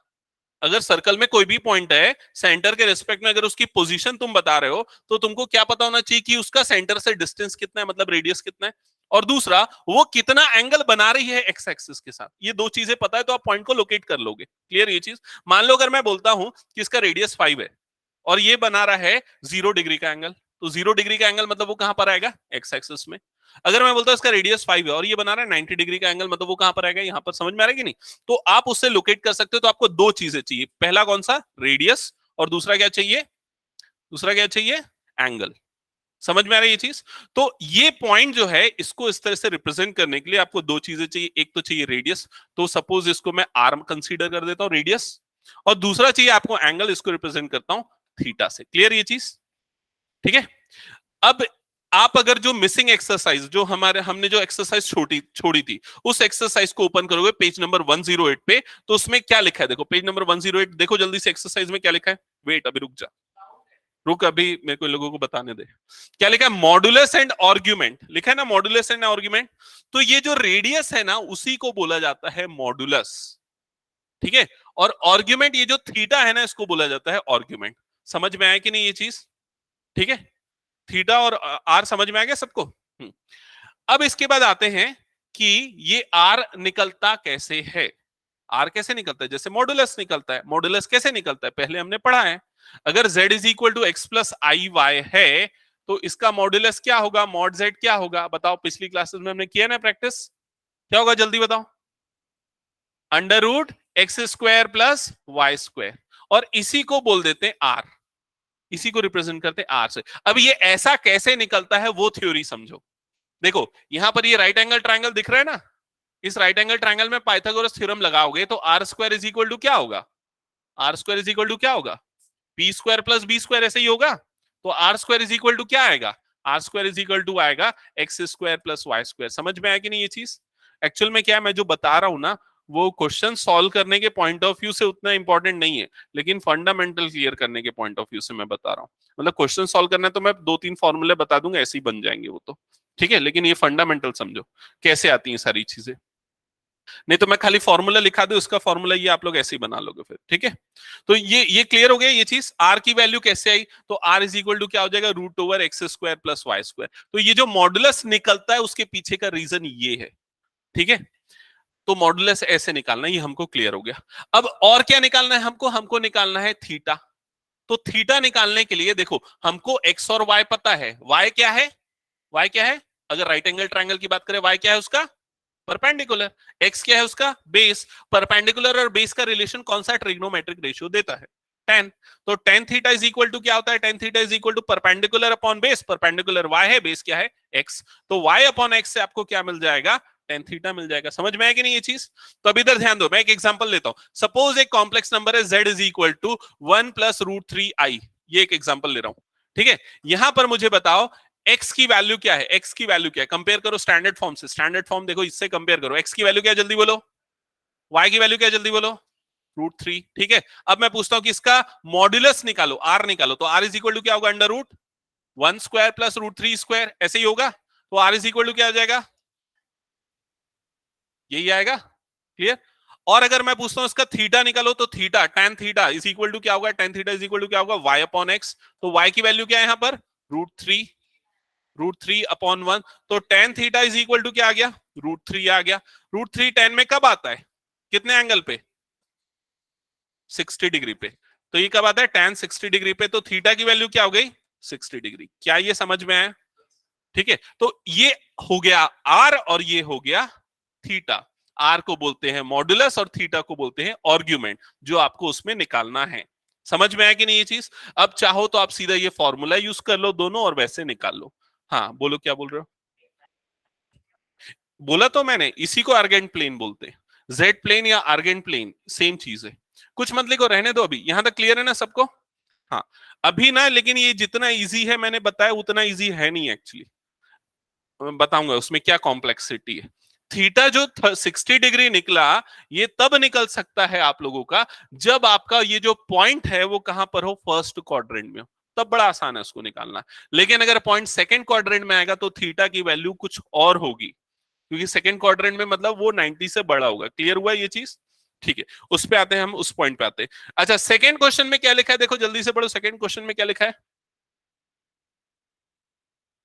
अगर सर्कल में कोई भी पॉइंट है, सेंटर के रिस्पेक्ट में अगर उसकी पोजीशन तुम बता रहे हो, तो तुमको क्या पता होना चाहिए कि उसका सेंटर से डिस्टेंस कितना है, मतलब रेडियस कितना है। और दूसरा, वो कितना एंगल बना रही है एक्स एक्सिस के साथ। ये दो चीजें पता है तो आप पॉइंट को लोकेट कर लोगे। क्लियर ये चीज? मान लो अगर मैं बोलता हूं कि इसका रेडियस 5 है और ये बना रहा है 0 डिग्री का एंगल, तो 0 डिग्री का एंगल मतलब वो कहां पर आएगा, एक्स एक्सिस में। अगर मैं बोलता हूं इसका रेडियस 5 है और ये बना रहा है 90 डिग्री का एंगल, मतलब वो कहां पर आएगा, यहां पर। समझ में आ रहा है कि नहीं? तो आप उससे लोकेट कर सकते हो। तो आपको दो चीजें चाहिए, पहला कौन सा, रेडियस, और दूसरा क्या चाहिए, दूसरा क्या चाहिए, एंगल। समझ में आ रही है ये चीज? तो ये पॉइंट जो है इसको इस तरह से रिप्रेजेंट करने के लिए आपको दो चीजें चाहिए। एक तो चाहिए रेडियस, तो सपोज इसको मैं आर्म कंसीडर कर देता हूं, रेडियस। और दूसरा चाहिए आपको एंगल, इसको रिप्रेजेंट करता हूं थीटा से। क्लियर ये चीज? ठीक है, अब आप अगर जो मिसिंग एक्सरसाइज, जो हमने जो एक्सरसाइज छोड़ी थी, उस एक्सरसाइज को ओपन करोगे पेज नंबर 108 पे, तो उसमें क्या लिखा है देखो, पेज नंबर 108 देखो जल्दी से, एक्सरसाइज में क्या लिखा है। वेट, अभी रुक जा, रुक, अभी मेरे को इन लोगों को बताने दे। क्या लिखा है, मॉडुलस एंड आर्ग्यूमेंट लिखा है ना, मॉडुलस एंड आर्ग्यूमेंट। तो ये जो रेडियस है ना उसी को बोला जाता है मॉडुलस। ठीक है, और आर्ग्यूमेंट, ये जो थीटा है ना इसको बोला जाता है आर्ग्यूमेंट। समझ में आया कि नहीं ये चीज? ठीक है, थीटा और आर समझ में आ गया सबको? अब इसके बाद आते हैं कि ये आर निकलता कैसे है। आर कैसे निकलता है, जैसे मॉडुलस निकलता है। मॉडुलस कैसे निकलता है, पहले हमने पढ़ा है। अगर z is equal to X plus I Y है, तो इसका मॉडुलस क्या होगा, मॉड z क्या होगा, बताओ। पिछली क्लासेस में हमने किया ना प्रैक्टिस, क्या होगा जल्दी बताओ। Under root X square plus Y square, और इसी को बोल देते हैं आर, इसी को रिप्रेजेंट करते हैं आर से। अब ये ऐसा कैसे निकलता है वो थ्योरी समझो। देखो यहां पर ये राइट एंगल ट्रायंगल दिख रहा है ना, इस राइट एंगल ट्रायंगल में पाइथागोरस थ्योरम लगाओगे तो R square is equal to क्या होगा, R square is equal to क्या होगा, P square plus B square, ऐसे ही होगा। तो R square is equal to क्या आएगा, R square is equal to आएगा X square plus Y square. समझ में आया कि नहीं ये चीज? एक्चुअल में क्या है, मैं जो बता रहा हूं ना वो क्वेश्चन सॉल्व करने के पॉइंट ऑफ व्यू से उतना इंपॉर्टेंट नहीं है, लेकिन फंडामेंटल क्लियर करने के पॉइंट ऑफ व्यू से मैं बता रहा हूँ। मतलब क्वेश्चन सॉल्व करना है तो मैं 2-3 फॉर्मूले बता दूंगा, ऐसे ही बन जाएंगे वो तो, ठीक है, लेकिन ये फंडामेंटल समझो कैसे आती हैं सारी चीजें। नहीं तो मैं खाली फॉर्मूला लिखा दूं, उसका फॉर्मूला ये आप लोग ऐसे ही बना लोगे फिर, ठीक है। तो ये क्लियर हो गया ये चीज। आर की वैल्यू कैसे आई, तो आर इज इक्वल टू क्या हो जाएगा, root over X square plus Y square. तो ये जो मॉडुलस निकलता है उसके पीछे का रीजन ये है, ठीक है। तो मॉडुलस ऐसे निकालना, ये हमको क्लियर हो गया। अब और क्या निकालना है हमको, हमको निकालना है थीटा। तो थीटा निकालने के लिए देखो हमको एक्स और वाई पता है, वाई क्या है, वाई क्या है, अगर राइट एंगल ट्रायंगल की बात करें वाई क्या है उसका, परपेंडिकुलर। एक्स क्या है उसका, बेस। परपेंडिकुलर और बेस का रिलेशन कौन सा ट्रिग्नोमेट्रिक रेशियो देता है, tan। तो tan theta is equal to क्या होता है, tan theta is equal to perpendicular upon base. Perpendicular y है, बेस क्या है x। तो y अपॉन x से आपको क्या मिल जाएगा, tan थीटा मिल जाएगा। समझ में आया कि नहीं ये चीज? तो अब इधर ध्यान दो, मैं एक एग्जांपल लेता हूं। सपोज एक कॉम्प्लेक्स नंबर है z is equal to 1 plus root 3i, ये एक एग्जांपल ले रहा हूं, ठीक है। यहां पर मुझे बताओ x की वैल्यू क्या है, x की वैल्यू क्या है, कंपेयर करो स्टैंडर्ड फॉर्म से। स्टैंडर्ड फॉर्म देखो इससे कंपेयर करो, x की वैल्यू क्या है जल्दी बोलो, y की वैल्यू क्या है जल्दी बोलो, रूट 3, ठीक है। अब मैं पूछता हूं कि इसका मॉड्यूलस निकालो, r निकालो। तो r इज इक्वल टू क्या होगा, under root 1 square plus root 3 square, ऐसे ही होगा। तो r इज इक्वल टू क्या आ जाएगा, यही आएगा, क्लियर। और अगर मैं पूछता हूं इसका थीटा निकालो, तो theta tan theta is equal to क्या होगा, tan theta is equal to क्या होगा, y अपॉन x। तो y की वैल्यू क्या है यहां पर, रूट थ्री अपॉन 1। तो tan theta is equal to क्या आ गया, रूट 3 आ गया। रूट 3 tan में कब आता है, कितने एंगल पे, 60 डिग्री पे। तो ये कब आता है, tan 60 डिग्री पे। तो थीटा की वैल्यू क्या हो गई, 60 डिग्री। क्या ये समझ में आया, ठीक है। तो ये हो गया आर और ये हो गया थीटा। आर को बोलते हैं मॉडुलस और थीटा को बोलते हैं आर्ग्यूमेंट, जो आपको उसमें निकालना है। समझ में आया कि नहीं ये चीज? अब चाहो तो आप सीधा ये फॉर्मूला यूज कर लो दोनों और वैसे निकाल लो। हाँ बोलो, क्या बोल रहे हो? बोला तो मैंने, इसी को आर्गेंट प्लेन बोलते हैं। जेड प्लेन या आर्गेंट प्लेन सेम चीज है। कुछ मतलब को रहने दो, अभी यहां तक क्लियर है ना सबको? हाँ अभी ना, लेकिन ये जितना इजी है मैंने बताया उतना इजी है नहीं एक्चुअली। मैं बताऊंगा उसमें क्या कॉम्प्लेक्सिटी है। थीटा जो 60 डिग्री निकला, ये तब निकल सकता है आप लोगों का जब आपका ये जो पॉइंट है वो कहां पर हो, फर्स्ट क्वाड्रेंट में हो, तब बड़ा आसान है उसको निकालना। लेकिन अगर पॉइंट सेकंड क्वाड्रेंट में आएगा तो थीटा की वैल्यू कुछ और होगी, क्योंकि सेकंड क्वाड्रेंट में मतलब वो 90 से बड़ा होगा। क्लियर हुआ ये चीज? ठीक है, उस पे आते हैं हम, उस पॉइंट पे आते हैं। अच्छा सेकंड क्वेश्चन में क्या लिखा है, देखो जल्दी से पढ़ो। सेकंड क्वेश्चन में क्या लिखा है,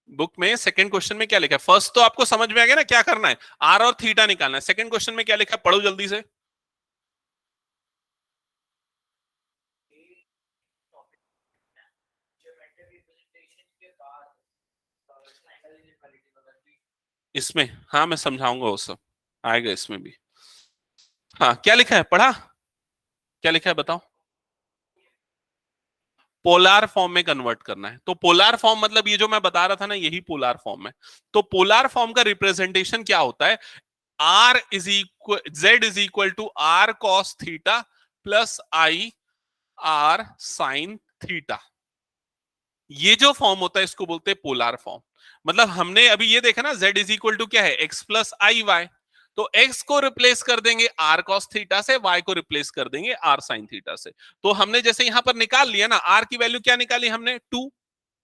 बुक में सेकंड क्वेश्चन में क्या लिखा है? फर्स्ट तो आपको समझ में आ गया ना क्या करना है, आर और थीटा निकालना है। सेकंड क्वेश्चन में क्या लिखा है, पढ़ो जल्दी से। इसमें हाँ मैं समझाऊंगा वो सब, आएगा इसमें भी। हाँ क्या लिखा है, पढ़ा? क्या लिखा है बताओ? पोलार फॉर्म में कन्वर्ट करना है। तो पोलार फॉर्म मतलब ये जो मैं बता रहा था ना, यही पोलार फॉर्म है। तो पोलार फॉर्म का रिप्रेजेंटेशन क्या होता है, R is equal, Z is equal to R cos theta plus I R sine theta. ये जो फॉर्म होता है इसको बोलते हैं पोलार फॉर्म। मतलब हमने अभी ये देखा ना, z इज इक्वल टू क्या है, x प्लस आई वाई। तो x को रिप्लेस कर देंगे r cos थीटा से, y को रिप्लेस कर देंगे r sin थीटा से। तो हमने जैसे यहां पर निकाल लिया ना, r की वैल्यू क्या निकाली हमने, 2।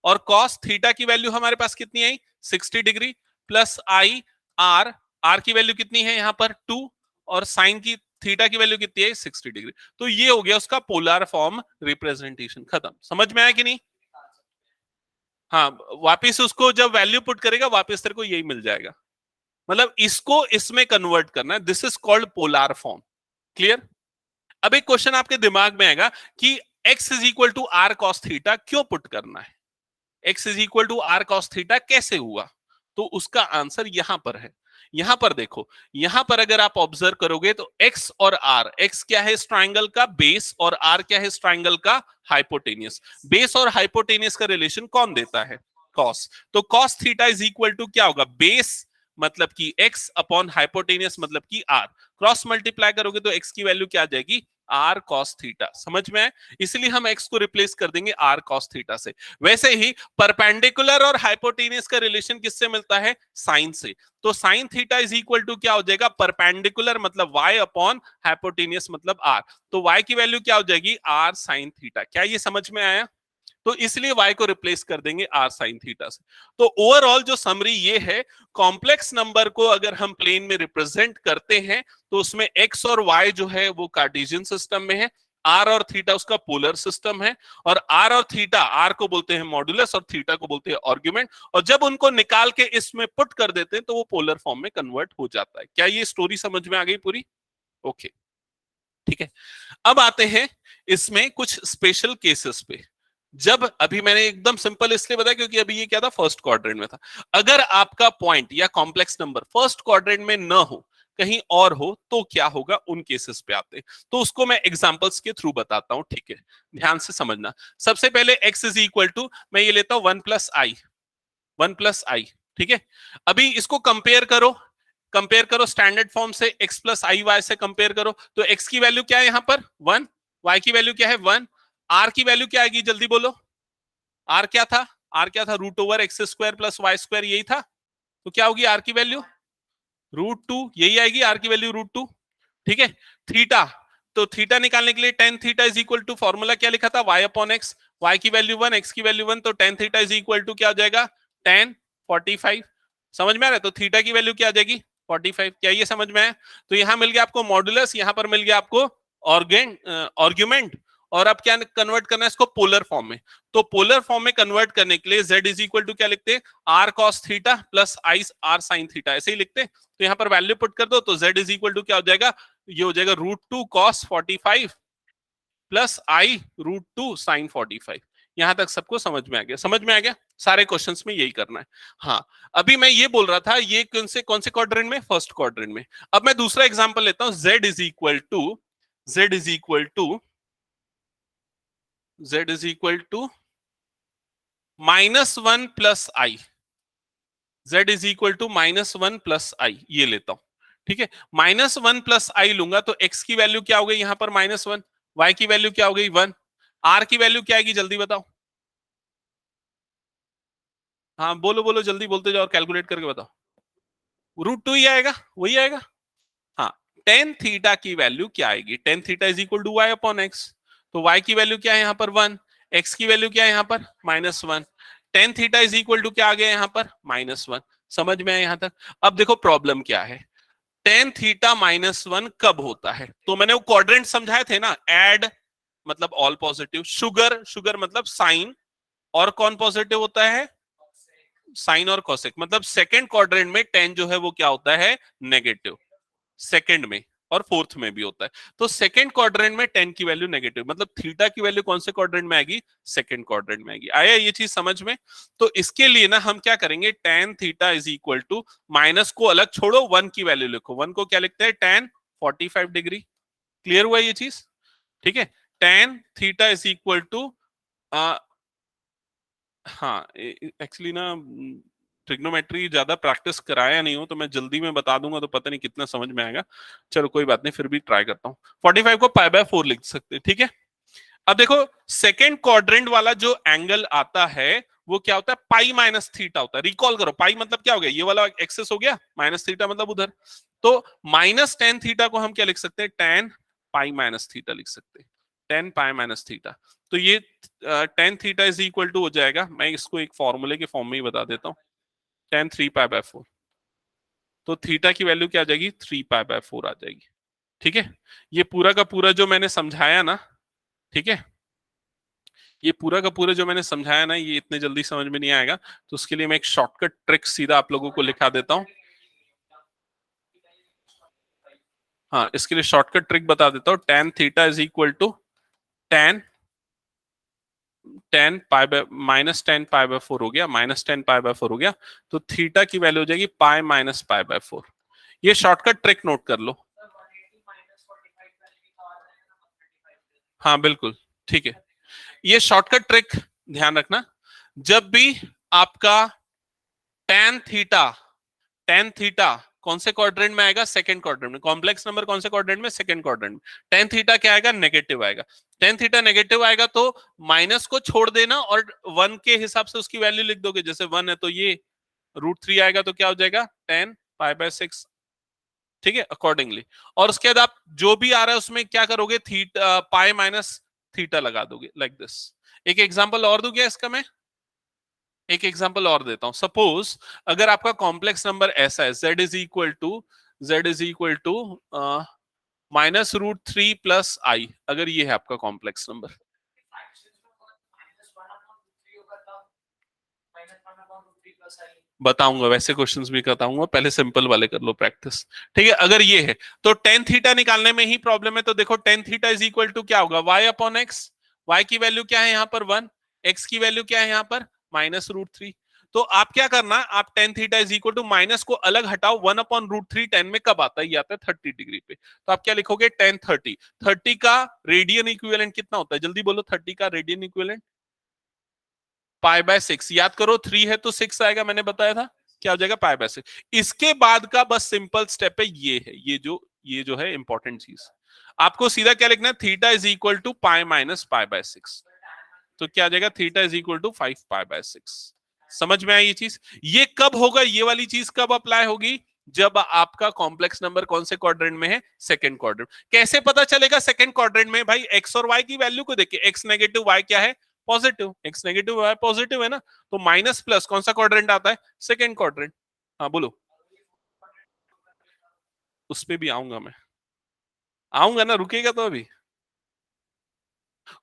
और cos थीटा की वैल्यू हमारे पास कितनी आई, 60 डिग्री, प्लस आई आर, आर की वैल्यू कितनी है यहां पर 2, और साइन की थीटा की वैल्यू कितनी है 60 डिग्री। तो ये हो गया उसका पोलार फॉर्म रिप्रेजेंटेशन, खत्म। समझ में आया कि नहीं? हाँ वापिस उसको जब वैल्यू पुट करेगा वापिस तेरे को यही मिल जाएगा। मतलब इसको इसमें कन्वर्ट करना है, this is called polar form. Clear? अब एक क्वेश्चन आपके दिमाग में आएगा कि x is equal to R cos theta क्यों पुट करना है, x is equal to R cos theta कैसे हुआ? तो उसका आंसर यहां पर है। यहां पर देखो, यहां पर अगर आप ऑब्जर्व करोगे तो x और r, x क्या है इस ट्राइंगल का बेस और r क्या है इस ट्राइंगल का हाइपोटेनियस। बेस और हाइपोटेनियस का रिलेशन कौन देता है? cos। तो cos theta is equal to क्या होगा? बेस मतलब कि x अपॉन हाइपोटेनियस मतलब कि r। क्रॉस मल्टीप्लाई करोगे तो x की वैल्यू क्या आ जाएगी? r cos theta. समझ में है? इसलिए हम x को रिप्लेस कर देंगे r cos थीटा से। वैसे ही परपेंडिकुलर और हाइपोटेनियस का रिलेशन किससे मिलता है? साइन से। तो sine theta is equal to क्या हो जाएगा? परपेंडिकुलर मतलब y अपॉन हाइपोटेनियस मतलब r। तो y की वैल्यू क्या हो जाएगी? r sine theta. क्या ये समझ में आया? तो इसलिए y को रिप्लेस कर देंगे r साइन थीटा से। तो ओवरऑल जो समरी ये है, कॉम्प्लेक्स नंबर को अगर हम प्लेन में रिप्रेजेंट करते हैं तो उसमें x और y जो है वो कार्टेशियन सिस्टम में है, r और थीटा उसका पोलर सिस्टम है, और r और थीटा, r को बोलते हैं मॉडुलस और थीटा को बोलते हैं आर्गुमेंट, और जब उनको निकाल के इसमें पुट कर देते हैं तो वो पोलर फॉर्म में कन्वर्ट हो जाता है। क्या ये स्टोरी समझ में आ गई पूरी? ओके, ठीक है। अब आते हैं इसमें कुछ स्पेशल केसेस पे। जब अभी मैंने एकदम सिंपल इसलिए बताया क्योंकि अभी ये क्या था? फर्स्ट क्वाड्रेंट में था। अगर आपका पॉइंट या कॉम्प्लेक्स नंबर फर्स्ट क्वाड्रेंट में न हो, कहीं और हो, तो क्या होगा? उन केसेस पे आते हैं। तो उसको मैं एग्जांपल्स के थ्रू बताता हूं, ठीक है? ध्यान से समझना। सबसे पहले x इज इक्वल टू, मैं ये लेता हूं 1 प्लस आई, ठीक है? अभी इसको कंपेयर करो स्टैंडर्ड फॉर्म से, x प्लस आई वाई से कंपेयर करो। तो x की वैल्यू क्या है यहां पर? 1। y की वैल्यू क्या है? 1। r की वैल्यू क्या आएगी? जल्दी बोलो। r क्या था? r क्या था? Root over X square plus Y square, यही था। तो क्या होगी r की वैल्यू? √2, यही आएगी r की वैल्यू √2, ठीक है? थीटा, तो थीटा निकालने के लिए tan theta is equal to, formula क्या लिखा था? y upon X. y की वैल्यू 1, x की वैल्यू 1, तो tan theta is equal to क्या हो जाएगा? 1045। समझ में आ रहा है? तो थीटा की वैल्यू क्या आ जाएगी? 45। क्या ये समझ में है? तो यहां मिल गया आपको मॉडुलस, यहां पर मिल गया आपको आर्गुमेंट, और अब क्या कन्वर्ट करना है इसको? पोलर फॉर्म में। तो पोलर फॉर्म में कन्वर्ट करने के लिए z इज इक्वल टू क्या लिखते हैं? r cos थीटा प्लस आई r sin थीटा, ऐसे ही लिखते हैं। तो यहाँ पर वैल्यू पुट कर दो तो z इज इक्वल टू क्या हो जाएगा? ये हो जाएगा √2 cos 45 प्लस आई √2 sin 45। यहां तक सबको समझ में आ गया? समझ में आ गया? सारे क्वेश्चंस में यही करना है। हाँ, अभी मैं ये बोल रहा था, ये कौन से क्वाड्रेंट में? फर्स्ट क्वाड्रेंट में। अब मैं दूसरा एग्जांपल लेता हूं, z is equal to z is equal to z is equal to -1 plus i. z is equal to -1 plus i, ये लेता हूं, ठीक है? -1 प्लस आई लूंगा तो x की वैल्यू क्या हो गई यहां पर? -1। y की वैल्यू क्या हो गई? 1। r की वैल्यू क्या आएगी? जल्दी बताओ। हाँ बोलो बोलो, जल्दी बोलते जाओ और कैलकुलेट करके बताओ। √2 ही आएगा, वही आएगा। हाँ, टेन थीटा की वैल्यू क्या आएगी? Tan theta is equal to y upon X. तो y की वैल्यू क्या है यहाँ पर? 1। x की वैल्यू क्या है यहाँ पर? -1। Tan theta is equal to क्या आ गया यहाँ पर? -1। समझ में आया यहाँ तक? अब देखो प्रॉब्लम क्या है। टेन थीटा -1 कब होता है? तो मैंने वो क्वाड्रेंट समझाए थे ना, एड मतलब ऑल पॉजिटिव, शुगर मतलब साइन, और कौन पॉजिटिव होता है? साइन और कोसेक, मतलब सेकंड क्वाड्रेंट में टेन जो है वो क्या होता है? नेगेटिव। सेकंड में और फोर्थ में भी होता है। तो सेकंड क्वाड्रेंट में टेन की वैल्यू नेगेटिव, मतलब थीटा की वैल्यू कौन से क्वाड्रेंट में आएगी? सेकंड क्वाड्रेंट में आएगी। आया ये चीज समझ में? तो इसके लिए ना हम क्या करेंगे? Tan theta is equal to, minus को अलग छोड़ो, 1 की वैल्यू लिखो। 1 को क्या लिखते हैं? Ten 45 degree. क्लियर हुआ ये चीज? ठीक है। Tan theta is equal to, हाँ एक्चुअली ना ट्रिग्नोमेट्री ज्यादा प्रैक्टिस कराया नहीं हो तो मैं जल्दी में बता दूंगा तो पता नहीं कितना समझ में आएगा। चलो कोई बात नहीं, फिर भी ट्राई करता हूँ। 45 को π/4 लिख सकते हैं, ठीक है? अब देखो, सेकेंड क्वाड्रेंट वाला जो एंगल आता है वो क्या होता है? पाई माइनस थीटा होता है। रिकॉल करो, पाई मतलब क्या हो गया? ये वाला एक्सेस हो गया, माइनस थीटा मतलब उधर। तो -tan थीटा को हम क्या लिख सकते हैं? tan पाई माइनस थीटा लिख सकते हैं। tan pi minus theta. तो ये tan theta is equal to हो जाएगा, मैं इसको एक फॉर्मूले के फॉर्म में ही बता देता हूँ, tan 3π/4। तो थीटा की वैल्यू क्या आ जाएगी? 3π/4 आ जाएगी, ठीक है? ये पूरा का पूरा जो मैंने समझाया ना, ठीक है, ये पूरा का पूरा जो मैंने समझाया ना, ये इतने जल्दी समझ में नहीं आएगा। तो उसके लिए मैं एक शॉर्टकट ट्रिक सीधा आप लोगों को लिखा देता हूं। हाँ, इसके लिए शॉर्टकट ट्रिक बता देता हूँ। tan theta is equal to tan 10 pi by -10 पाई/4 हो गया, -10 पाई/4 हो गया। तो थीटा की वैल्यू हो जाएगी पाई माइनस पाई/4। ये शॉर्टकट ट्रिक नोट कर लो। हाँ बिल्कुल, ठीक है। ये शॉर्टकट ट्रिक ध्यान रखना, जब भी आपका टेन थीटा टेन थीटा कौन से क्वाड्रेंट में आएगा? सेकंड क्वाड्रेंट में। कॉम्प्लेक्स नंबर कौन से क्वाड्रेंट में? सेकंड क्वाड्रेंट में। टेन थीटा क्या आएगा? नेगेटिव आएगा। टेन थीटा नेगेटिव आएगा तो माइनस को छोड़ देना और वन के हिसाब से उसकी वैल्यू लिख दोगे। जैसे वन है तो ये √3 आएगा, तो क्या हो जाएगा? 10 पाई/6। ठीक है, अकॉर्डिंगली। और उसके बाद आप जो भी आ रहा है उसमें क्या करोगे? थीटा पाई माइनस थीटा लगा दोगे, लाइक दिस। एक एग्जांपल और दूं क्या इसका मैं? एक एग्जांपल और देता हूं। सपोज अगर आपका कॉम्प्लेक्स नंबर ऐसा है, z is equal to -√3 plus i, अगर ये है आपका कॉम्प्लेक्स नंबर। बताऊंगा, वैसे क्वेश्चंस भी बताऊंगा, पहले सिंपल वाले कर लो प्रैक्टिस। ठीक है, अगर ये है तो टेन थीटा निकालने में ही प्रॉब्लम है। तो देखो tan theta is equal to क्या होगा? y/x। y की वैल्यू क्या है यहाँ पर? 1। x की वैल्यू क्या है यहाँ पर? -√3। तो आप क्या करना, आप tan theta is equal to minus को अलग हटाओ। 1/√3 10 में कब आता है? ये आता है 30 डिग्री पे। तो आप क्या लिखोगे? 10 30। 30 का रेडियन इक्विवेलेंट कितना होता है? जल्दी बोलो, 30 का रेडियन इक्विवेलेंट पाई/6। याद करो, 3 है तो 6 आएगा, मैंने बताया था। क्या हो जाएगा? पाई/6। इसके बाद का बस सिंपल स्टेप है, ये है, ये जो है इंपॉर्टेंट चीज। आपको सीधा क्या लिखना है? Theta is equal to pi minus पाई/6। तो क्या आ जाएगा? थीटा इज इक्वल टू 5 पाई/6। समझ में आई ये चीज? ये कब होगा? ये वाली चीज कब अप्लाई होगी? जब आपका कॉम्प्लेक्स नंबर कौन से क्वाड्रेंट में है? Second quadrant. कैसे पता चलेगा सेकंड क्वाड्रेंट में? भाई एक्स और वाई की वैल्यू को देखिए। एक्स नेगेटिव, वाई क्या है? Positive. X negative, Y positive है ना, तो माइनस प्लस कौन सा क्वाड्रेंट आता है? Second quadrant. हाँ बोलो। उस पे भी आऊंगा मैं, आऊंगा ना, रुकेगा तो अभी।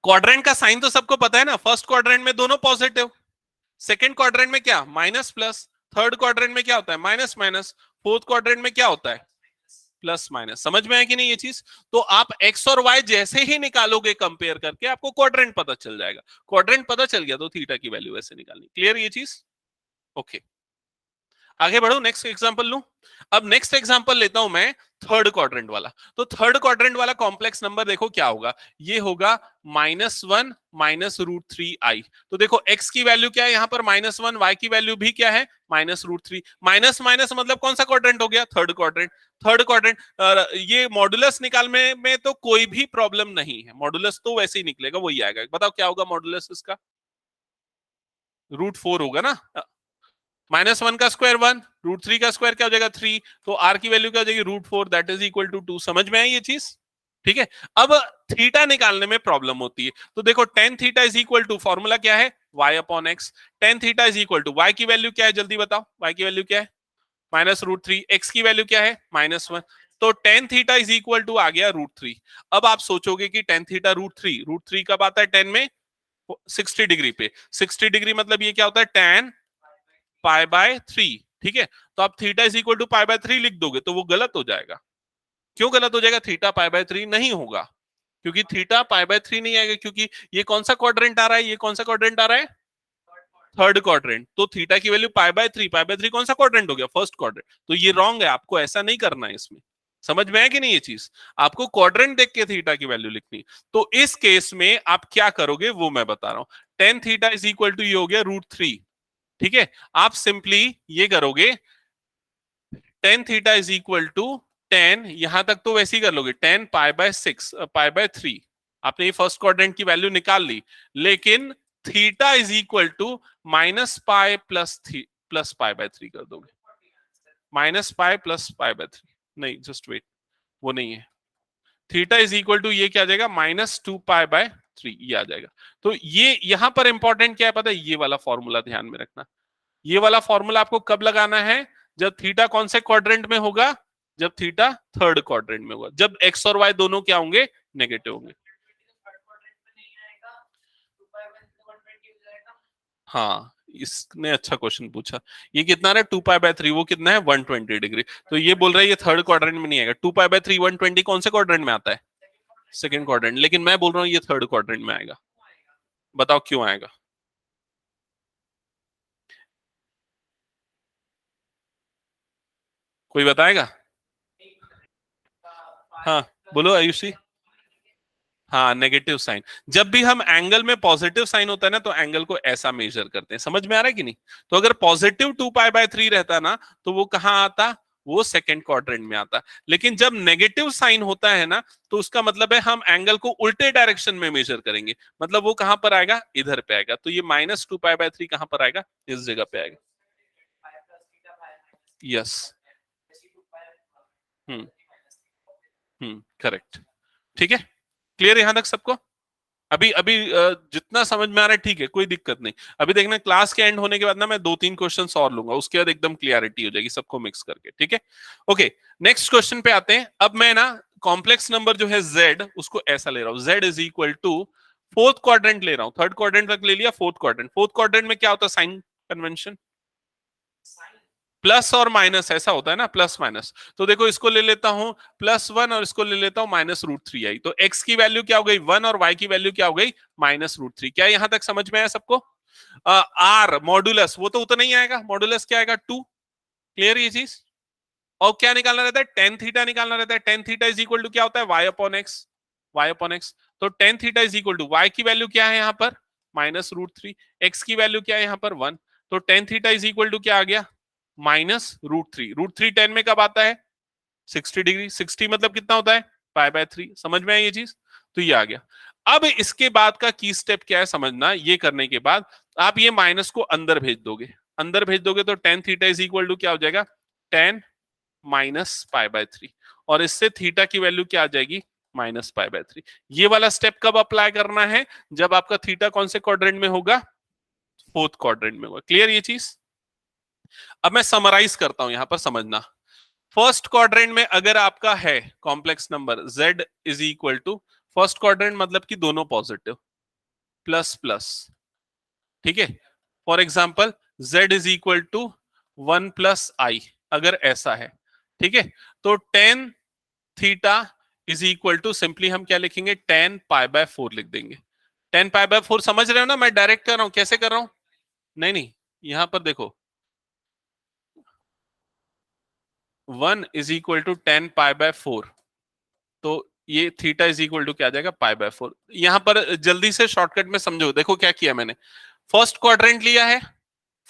क्वाड्रेंट का साइन तो सबको पता है ना, फर्स्ट क्वाड्रेंट में दोनों पॉजिटिव, सेकंड क्वाड्रेंट में क्या? माइनस प्लस, थर्ड क्वाड्रेंट में क्या होता है? माइनस माइनस, फोर्थ क्वाड्रेंट में क्या होता है? Plus minus. समझ में है कि नहीं ये चीज? तो आप एक्स और वाई जैसे ही निकालोगे कंपेयर करके, आपको क्वाड्रेंट पता चल जाएगा। क्वाड्रेंट पता चल गया तो थीटा की वैल्यू ऐसे निकालनी। क्लियर ये चीज? ओके, आगे बढ़ो, नेक्स्ट एग्जांपल लूं। अब नेक्स्ट एग्जांपल लेता हूं मैं थर्ड क्वाड्रेंट वाला। तो थर्ड क्वाड्रेंट वाला कॉम्प्लेक्स नंबर देखो क्या होगा? ये होगा -1 -√3i। तो देखो x की वैल्यू क्या है यहाँ पर? -1। y की वैल्यू भी क्या है? -√3। माइनस माइनस मतलब कौन सा क्वाड्रेंट हो गया? Third quadrant. Third quadrant. ये मॉडुलस निकालने में तो कोई भी प्रॉब्लम नहीं है, मॉडुलस तो वैसे ही निकलेगा, वही आएगा। बताओ क्या होगा मॉडुलस इसका? √4 होगा ना। -1 का स्क्वायर 1, √3 का स्क्वायर क्या हो जाएगा? 3। तो r की वैल्यू क्या हो जाएगी? √4, दैट इज इक्वल टू 2। समझ में आई ये चीज? ठीक है। अब थीटा निकालने में प्रॉब्लम होती है। तो देखो tan theta is equal to, formula क्या है? y/x। Tan theta is equal to, y की वैल्यू क्या है? जल्दी बताओ, y की वैल्यू क्या है? -√3। x की वैल्यू क्या है? -1। तो tan theta is equal to आ गया √3। अब आप सोचोगे कि टेन थीटा √3 कब आता है? 10 में 60 डिग्री पे। 60 डिग्री मतलब ये क्या होता है? 10 पाई/3। ठीक है, तो आप थीटा इज इक्वल टू पाई/3 लिख दोगे तो वो गलत हो जाएगा। क्यों गलत हो जाएगा? थीटा पाई/3 नहीं होगा, क्योंकि थीटा पाई/3 नहीं आएगा, क्योंकि ये कौन सा क्वाड्रेंट आ रहा है? ये कौन सा क्वाड्रेंट आ रहा है? Third quadrant. तो थीटा की वैल्यू पाई/3, पाई/3 कौन सा क्वाड्रेंट हो गया? First quadrant. तो ये रॉन्ग है, आपको ऐसा नहीं करना है इसमें। समझ में है कि नहीं ये चीज? आपको क्वाड्रेंट देख के थीटा की वैल्यू लिखनी। तो इस केस में आप क्या करोगे वो मैं बता रहा हूं। Tan theta is equal to ये हो गया √3। ठीक है, आप सिंपली ये करोगे, tan theta is equal to 10, यहां तक तो वैसे ही कर लोगे, 10 पाई/6 पाई/3। आपने ये फर्स्ट क्वाड्रेंट की वैल्यू निकाल ली, लेकिन थीटा इज इक्वल टू -पाई प्लस पाई/3 कर दोगे। -पाई प्लस पाई/3, नहीं जस्ट वेट, वो नहीं है। थीटा इज इक्वल टू ये क्या आ जाएगा? -2 पाई/3 ये आ जाएगा। तो ये यहां पर इंपॉर्टेंट क्या है पता है? ये वाला फॉर्मूला ध्यान में रखना। ये वाला फॉर्मूला आपको कब लगाना है? जब थीटा कौन से क्वाड्रेंट में होगा? जब थीटा थर्ड क्वाड्रेंट में होगा, जब एक्स और वाई दोनों क्या होंगे? नेगेटिव होंगे। हाँ, इसने अच्छा क्वेश्चन पूछा। ये कितना है? 2 पाई/3। वो कितना है? 120 डिग्री। तो ये बोल रहा है ये थर्ड क्वाड्रेंट में नहीं आएगा। 2 पाई/3 120 कौन से क्वाड्रेंट में आता है? Second quadrant. लेकिन मैं बोल रहा हूँ ये थर्ड क्वाड्रेंट में आएगा। बताओ क्यों आएगा? कोई बताएगा? हाँ, बोलो आयुषी। हाँ, नेगेटिव साइन। जब भी हम एंगल में पॉजिटिव साइन होता है ना, तो एंगल को ऐसा मेजर करते हैं। समझ में आ रहा है कि नहीं? तो अगर पॉजिटिव 2 पाई बाय 3 रहता ना, तो वो कहाँ आता? वो सेकंड क्वाड्रेंट में आता। लेकिन जब नेगेटिव साइन होता है ना, तो उसका मतलब है हम एंगल को उल्टे डायरेक्शन में मेजर करेंगे। मतलब वो कहां पर आएगा? इधर पे आएगा। तो ये -2 पाई बाय 3 कहां पर आएगा? इस जगह पे आएगा। यस। हम्म। करेक्ट। ठीक है। क्लियर यहां तक सबको? अभी अभी जितना समझ में आ रहा है ठीक है, कोई दिक्कत नहीं। अभी देखना, क्लास के एंड होने के बाद ना मैं 2-3 क्वेश्चन और लूंगा, उसके बाद एकदम क्लियरिटी हो जाएगी सबको मिक्स करके। ठीक है। ओके, नेक्स्ट क्वेश्चन पे आते हैं। अब मैं ना कॉम्प्लेक्स नंबर जो है z, उसको ऐसा ले रहा हूं, z is equal to fourth quadrant ले रहा हूं। थर्ड क्वाड्रेंट तक ले लिया, फोर्थ क्वाड्रेंट। फोर्थ क्वाड्रेंट में क्या होता है? साइन कन्वेंशन प्लस और माइनस ऐसा होता है ना, प्लस माइनस। तो देखो, इसको ले लेता हूं +1 और इसको ले लेता हूं -√3i। तो x की वैल्यू क्या हो गई? 1 और y की वैल्यू क्या हो गई? -√3। क्या यहां तक समझ में आया सबको? r मॉडुलस, वो तो उतना ही आएगा। मॉडुलस क्या आएगा? 2। क्लियर ये चीज? और क्या निकालना रहता है? टेन थीटा निकालना रहता है। Tan theta is equal to क्या होता है? y/x। y/x। तो tan theta is equal to y की वैल्यू क्या है यहाँ पर? -√3। x की वैल्यू क्या है यहाँ पर? 1। तो tan theta is equal to क्या आ गया? -√3। √3 10 में कब आता है? 60 डिग्री। 60 मतलब कितना होता है? π/3। समझ में आई ये चीज? तो ये आ गया। अब इसके बाद का की स्टेप क्या है समझना। ये करने के बाद आप ये माइनस को अंदर भेज दोगे। अंदर भेज दोगे तो tan theta is equal to क्या हो जाएगा? 10 -π/3। और इससे थीटा की वैल्यू क्या आ जाएगी? -π/3। ये वाला स्टेप कब अप्लाई करना है? जब आपका थीटा कौन से क्वाड्रेंट में होगा? फोर्थ क्वाड्रेंट में होगा। क्लियर ये चीज? अब मैं समराइज करता हूं, यहां पर समझना। फर्स्ट क्वाड्रेंट में अगर आपका है complex number z is equal to, first quadrant मतलब कि दोनों पॉजिटिव, प्लस प्लस। ठीक है। For example z is equal to 1 + i, अगर ऐसा है। ठीक है। तो tan theta is equal to, simply हम क्या लिखेंगे? 10 π/4 लिख देंगे। 10 π/4 समझ रहे हो ना? मैं डायरेक्ट कर रहा हूं, कैसे कर रहा हूं? नहीं नहीं, यहां पर देखो, 1 = 10 π/4। तो ये थीटा इज इक्वल टू क्या आ जाएगा? π/4। यहां पर जल्दी से शॉर्टकट में समझो। देखो क्या किया मैंने। फर्स्ट क्वाड्रेंट लिया है।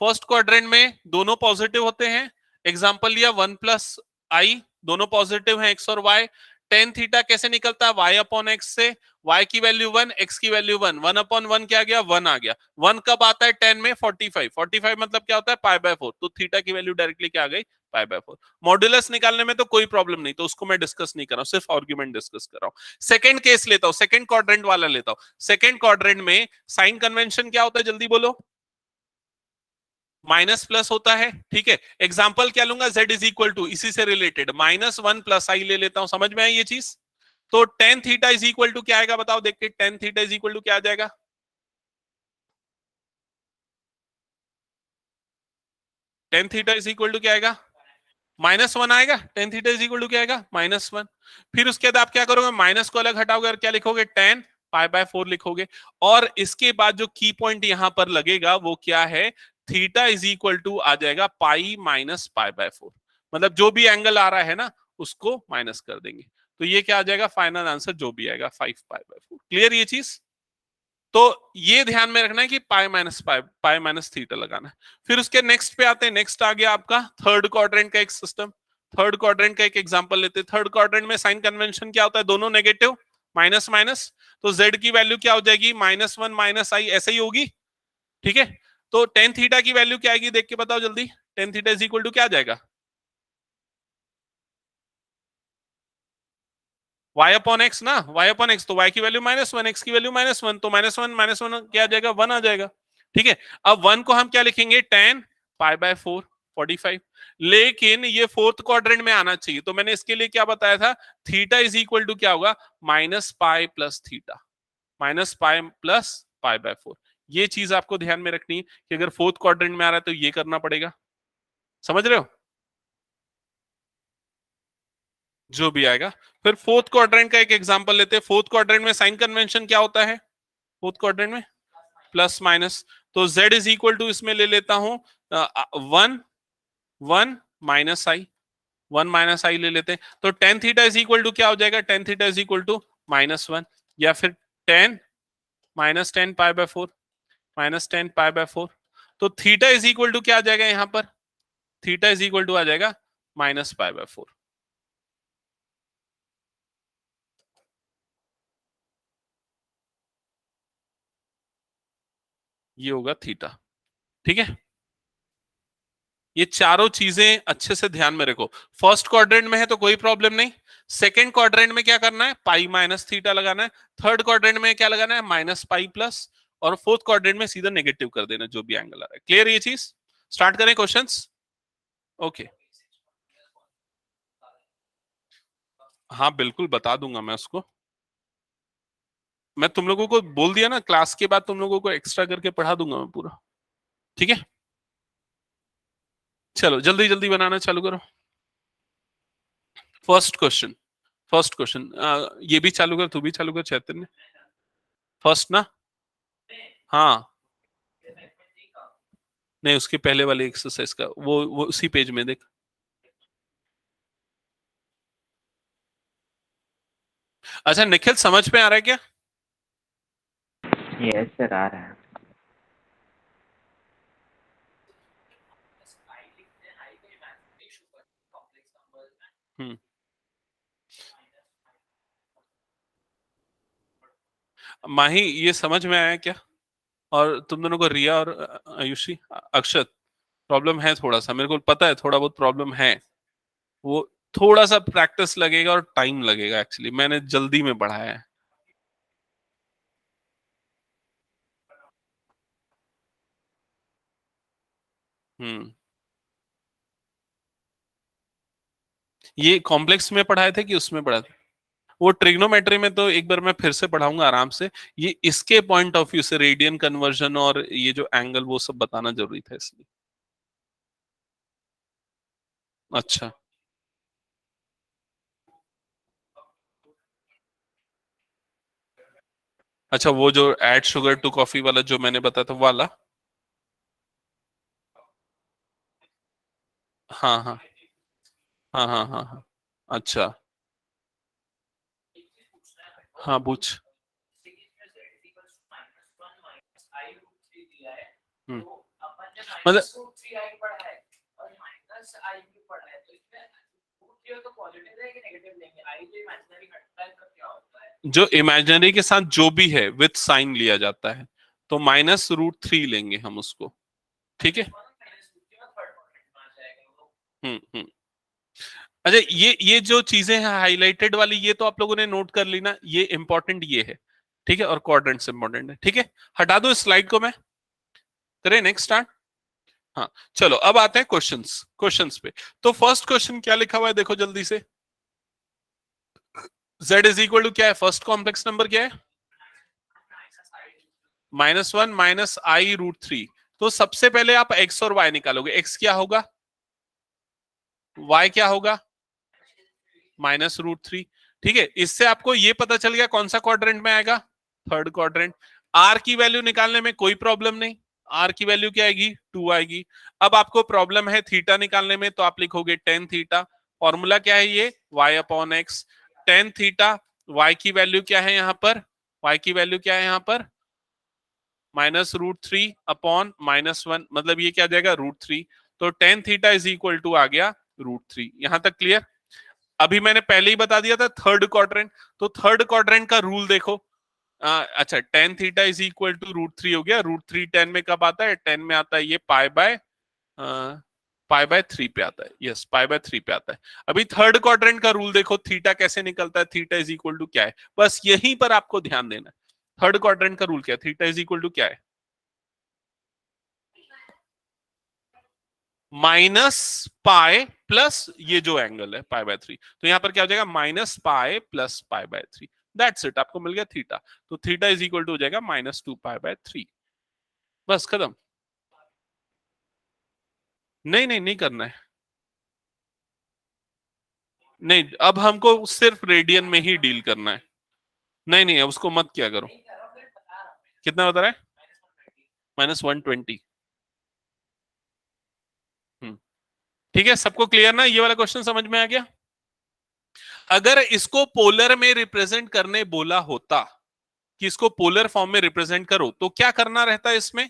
फर्स्ट क्वाड्रेंट में दोनों पॉजिटिव होते हैं। एग्जांपल लिया 1 + i, दोनों पॉजिटिव हैं x और y। टेन थीटा कैसे निकलता है? y/x से। y की वैल्यू 1, x की वैल्यू 1। 1/1 क्या आ गया? 1 आ गया। 1 कब आता है? 10 में 45। 45 मतलब क्या होता है? π/4। तो थीटा की वैल्यू डायरेक्टली क्या आ गई? π/4। मॉड्यूलस निकालने में तो कोई प्रॉब्लम नहीं, तो उसको मैं डिस्कस नहीं कर रहा हूं, सिर्फ आर्गुमेंट डिस्कस कर रहा हूं। सेकंड केस लेता हूं, सेकंड क्वाड्रेंट वाला लेता हूं। सेकंड क्वाड्रेंट में साइन कन्वेंशन क्या होता है? जल्दी बोलो। माइनस प्लस होता है। ठीक है। एग्जाम्पल क्या लूंगा? z इज इक्वल टू, इसी से रिलेटेड -1 + i ले लेता हूं। समझ में आई ये चीज? तो tan theta is equal to क्या आएगा? बताओ देख के। Tan theta is equal to क्या आ जाएगा? Tan theta is equal to क्या आएगा? -1 आएगा। Tan theta is equal to क्या आएगा? -1। फिर उसके बाद आप क्या करोगे? माइनस को अलग हटाओगे और क्या लिखोगे? 10 π/4 लिखोगे। और इसके बाद जो की पॉइंट यहां पर लगेगा वो क्या है? थीटा इज इक्वल टू आ जाएगा पाई माइनस π/4। मतलब जो भी एंगल आ रहा है ना, उसको माइनस कर देंगे। तो ये क्या आ जाएगा? फाइनल आंसर जो भी आएगा 5 π/4। क्लियर ये चीज? तो ये ध्यान में रखना है कि पाई माइनस थीटा लगाना है। फिर उसके नेक्स्ट पे आते हैं। नेक्स्ट आ गया आपका थर्ड क्वाड्रेंट का एक सिस्टम। थर्ड क्वाड्रेंट का एक एग्जांपल लेते हैं। थर्ड क्वाड्रेंट में साइन कन्वेंशन क्या होता है? दोनों नेगेटिव, माइनस माइनस। तो z की वैल्यू क्या हो जाएगी? -1 -i, ऐसे ही होगी। ठीक है। तो टेन थीटा की वैल्यू क्या आएगी? देख के बताओ जल्दी। Tan theta is equal to क्या आ जाएगा? y/x ना, y/x। तो y की वैल्यू -1, x की वैल्यू -1। तो -1 क्या आ जाएगा? 1 आ जाएगा। ठीक है। अब 1 को हम क्या लिखेंगे? 10 π/4, 45। लेकिन ये फोर्थ क्वाड्रेंट में आना चाहिए, तो मैंने इसके लिए क्या बताया था? थीटा इज इक्वल टू क्या होगा? -π + थीटा। -π + π/4। ये चीज आपको ध्यान में रखनी है कि अगर फोर्थ क्वाड्रेंट में आ रहा है तो ये करना पड़ेगा। समझ रहे हो? जो भी आएगा। फिर फोर्थ क्वाड्रेंट का एक एग्जांपल लेते हैं। फोर्थ क्वाड्रेंट में साइन कन्वेंशन क्या होता है? फोर्थ क्वाड्रेंट में प्लस माइनस, तो z इज इक्वल टू इसमें ले लेता हूं 1 माइनस आई, 1 - i ले लेते हैं, तो tan theta is equal to क्या हो जाएगा, tan theta is equal to -1, या फिर 10 - 10 π/4, -10 π/4, तो थीटा इज इक्वल टू क्या आ जाएगा यहां पर, थीटा इज इक्वल टू आ जाएगा -π/4। ये होगा थीटा। ठीक है, ये चारों चीजें अच्छे से ध्यान में रखो। फर्स्ट क्वाड्रेंट में है तो कोई प्रॉब्लम नहीं, सेकंड क्वाड्रेंट में क्या करना है, पाई माइनस थीटा लगाना है, थर्ड क्वाड्रेंट में क्या लगाना है, माइनस पाई प्लस, और फोर्थ क्वाड्रेंट में सीधा नेगेटिव कर देना जो भी एंगल आ रहा है। क्लियर ये चीज? स्टार्ट करें क्वेश्चंस। ओके, हाँ बिल्कुल बता दूंगा मैं उसको। मैं तुम लोगों को बोल दिया ना, क्लास के बाद तुम लोगों को एक्स्ट्रा करके पढ़ा दूंगा मैं पूरा। ठीक है, चलो जल्दी जल्दी बनाना चालू करो। फर्स्ट क्वेश्चन, फर्स्ट क्वेश्चन, ये भी चालू कर, तू भी चालू कर चैतन्य। फर्स्ट ना, हाँ नहीं उसके पहले वाले एक्सरसाइज का, वो उसी पेज में देख। अच्छा निखिल, समझ में आ रहा है क्या? यस सर, आ रहा है। हम्म, माही ये समझ में आया क्या? और तुम दोनों को, रिया और आयुषी, अक्षत, प्रॉब्लम है थोड़ा सा, मेरे को पता है थोड़ा बहुत प्रॉब्लम है, वो थोड़ा सा प्रैक्टिस लगेगा और टाइम लगेगा, एक्चुअली मैंने जल्दी में पढ़ाया है। हम्म, ये कॉम्प्लेक्स में पढ़ाए थे कि उसमें पढ़ाए थे? वो ट्रिग्नोमेट्री में तो एक बार मैं फिर से पढ़ाऊंगा आराम से, ये इसके पॉइंट ऑफ व्यू से रेडियन कन्वर्जन और ये जो एंगल वो सब बताना जरूरी था इसलिए। अच्छा, अच्छा वो जो ऐड शुगर टू कॉफी वाला जो मैंने बताया था वो वाला। हाँ हाँ हाँ हाँ हाँ हाँ, अच्छा, हाँ पूछ। हम्म, मतलब जो इमेजिनरी के साथ जो भी है विथ साइन लिया जाता है, तो -√3 लेंगे हम उसको। ठीक है, हम्म। अच्छा, ये जो चीजें हैं हाईलाइटेड वाली, ये तो आप लोगों ने नोट कर ली ना, ये इंपॉर्टेंट ये है। ठीक है, और क्वाड्रेंट्स इंपॉर्टेंट है। ठीक है, हटा दो इस स्लाइड को, मैं करें नेक्स्ट स्टार्ट। हाँ चलो, अब आते हैं क्वेश्चंस, क्वेश्चंस पे। तो फर्स्ट क्वेश्चन क्या लिखा हुआ है देखो जल्दी से। z इज इक्वल टू क्या है, फर्स्ट कॉम्प्लेक्स नंबर क्या है, -1 - i√3। तो सबसे पहले आप x और y निकालोगे, x क्या होगा, y क्या होगा, -√3। ठीक है, इससे आपको ये पता चल गया कौन सा क्वाड्रेंट में आएगा, थर्ड क्वाड्रेंट। r की वैल्यू निकालने में कोई प्रॉब्लम नहीं, r की वैल्यू क्या आएगी, 2 आएगी। अब आपको प्रॉब्लम है थीटा निकालने में, तो आप लिखोगे टेन थीटा, फॉर्मूला क्या है ये, y/x, टेन थीटा। y की वैल्यू क्या है यहाँ पर, y की वैल्यू क्या है यहाँ पर, -√3/-1, मतलब ये क्या आ जाएगा, √3। तो tan theta is equal to आ गया √3। यहां तक क्लियर? अभी मैंने पहले ही बता दिया था थर्ड क्वाड्रेंट, तो थर्ड क्वाड्रेंट का रूल देखो। अच्छा, tan theta is equal to √3 हो गया, √3 टेन में कब आता है, टेन में आता है ये पाई बाय 3 पे आता है, यस पाई बाय 3 पे आता है। अभी थर्ड क्वाड्रेंट का रूल देखो, थीटा कैसे निकलता है, थीटा इज इक्वल टू क्या है, बस यहीं पर आपको ध्यान देना है। थर्ड क्वाड्रेंट का रूल क्या है, थीटा इज इक्वल टू क्या है, माइनस पाए प्लस ये जो एंगल है पाई बाय 3, तो यहां पर क्या हो जाएगा, -π + π/3। दैट्स इट, आपको मिल गया थीटा। तो थीटा इज इक्वल टू हो जाएगा -2π/3। बस खत्म। नहीं नहीं नहीं करना है, नहीं अब हमको सिर्फ रेडियन में ही डील करना है। नहीं नहीं, अब उसको मत क्या करो। कितना बता रहा है, -120। ठीक है, सबको क्लियर ना? ये वाला क्वेश्चन समझ में आ गया? अगर इसको पोलर में रिप्रेजेंट करने बोला होता कि इसको पोलर फॉर्म में रिप्रेजेंट करो, तो क्या करना रहता है इसमें?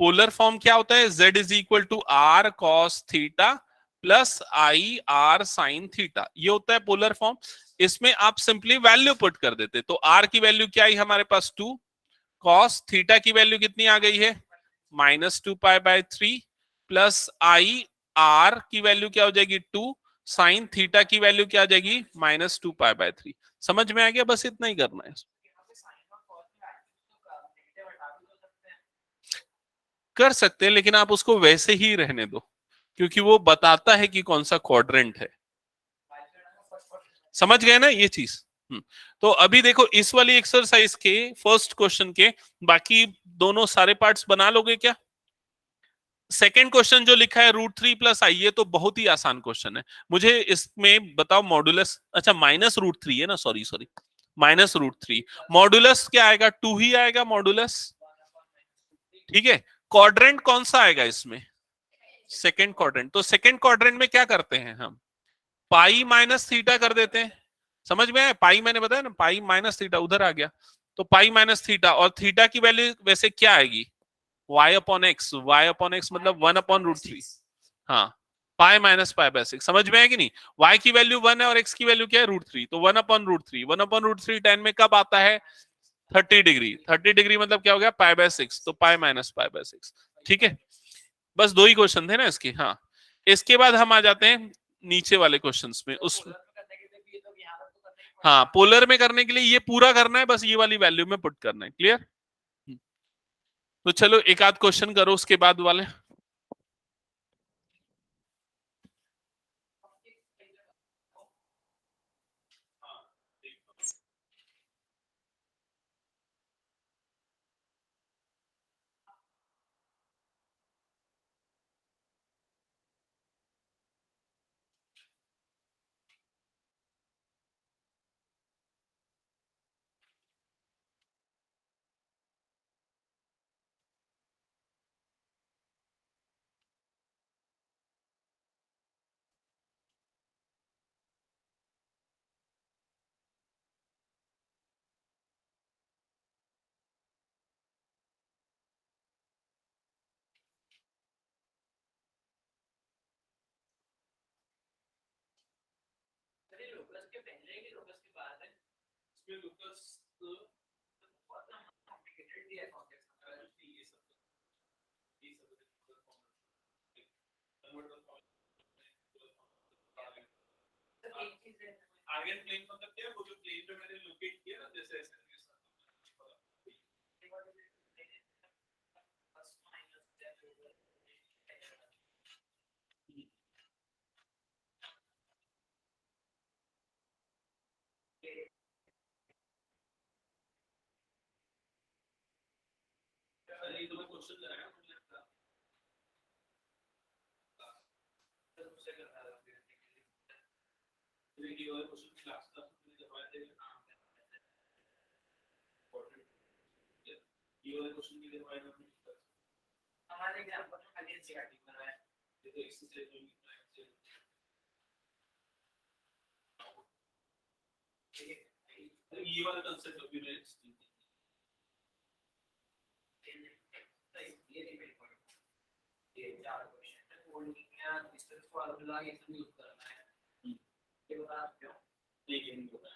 पोलर फॉर्म क्या होता है? z is equal to R cos theta plus I R sine theta, ये होता है पोलर फॉर्म। इसमें आप सिंपली वैल्यू पुट कर देते, तो r की वैल्यू क्या आई हमारे पास 2, कॉस थीटा की वैल्यू कितनी आ गई है -2π/3, प्लस आई आर की वैल्यू क्या हो जाएगी 2, साइन थीटा की वैल्यू क्या आ जाएगी -2π/3। समझ में आ गया? बस इतना ही करना है। कर सकते हैं, लेकिन आप उसको वैसे ही रहने दो, क्योंकि वो बताता है कि कौन सा क्वाड्रेंट है। समझ गए ना ये चीज? तो अभी देखो इस वाली एक्सरसाइज के फर्स्ट क्वेश्चन के बाकी दोनों सारे पार्ट्स बना लोगे क्या? सेकेंड क्वेश्चन जो लिखा है √3 प्लस आई, ये तो बहुत ही आसान क्वेश्चन है। मुझे इसमें बताओ मॉडुलस, अच्छा -√3 है ना, सॉरी सॉरी, -√3। मॉडुलस क्या आएगा? 2 ही आएगा मॉडुलस। ठीक है, क्वाड्रेंट कौन सा आएगा इसमें? Second quadrant. तो सेकेंड क्वाड्रेंट में क्या करते हैं हम? पाई माइनस थीटा कर देते हैं। समझ में आया? पाई मैंने बताया ना, पाई माइनस थीटा उधर आ गया, तो पाई माइनस थीटा, और थीटा की वैल्यू वैसे क्या आएगी? y upon X, y upon x मतलब 1/√3। हाँ, पाई माइनस पाई/6। समझ में आएगी नहीं? y की वैल्यू 1 है और x की वैल्यू क्या है √3, तो 1/√3। 1/√3 10 में कब आता है? 30 डिग्री। 30 डिग्री मतलब क्या हो गया? पाई/6, तो पाई माइनस पाई/6। ठीक है, बस दो ही क्वेश्चन थे ना इसके। हाँ, इसके बाद हम आ जाते हैं नीचे वाले क्वेश्चंस में। उस हाँ, पोलर में करने के लिए ये पूरा करना है, बस ये वाली वैल्यू में पुट करना है। क्लियर? तो चलो एक आध क्वेश्चन करो उसके बाद वाले। आर्गन प्लेन मतलब क्या है? वो जो प्लेन पे मैंने लोकेट किया ना, जैसे ऐसे ये तो मैं क्वेश्चन लगाया मुझे लगता है उससे करना है। ये वाला क्वेश्चन क्लास का मुझे जवाब देगा। ये वाला क्वेश्चन के लिए जवाब हमारे एग्जांपल में खाली एनसीईआरटी बना है, ये तो इससे जो ये वाला कांसेप्ट अभी मैं ये चार क्वेश्चन है, ओनली क्या डिस्टेंस फार्मूला ये सब यूज करना है, ये बता सकते हो? ठीक है, नहीं पता।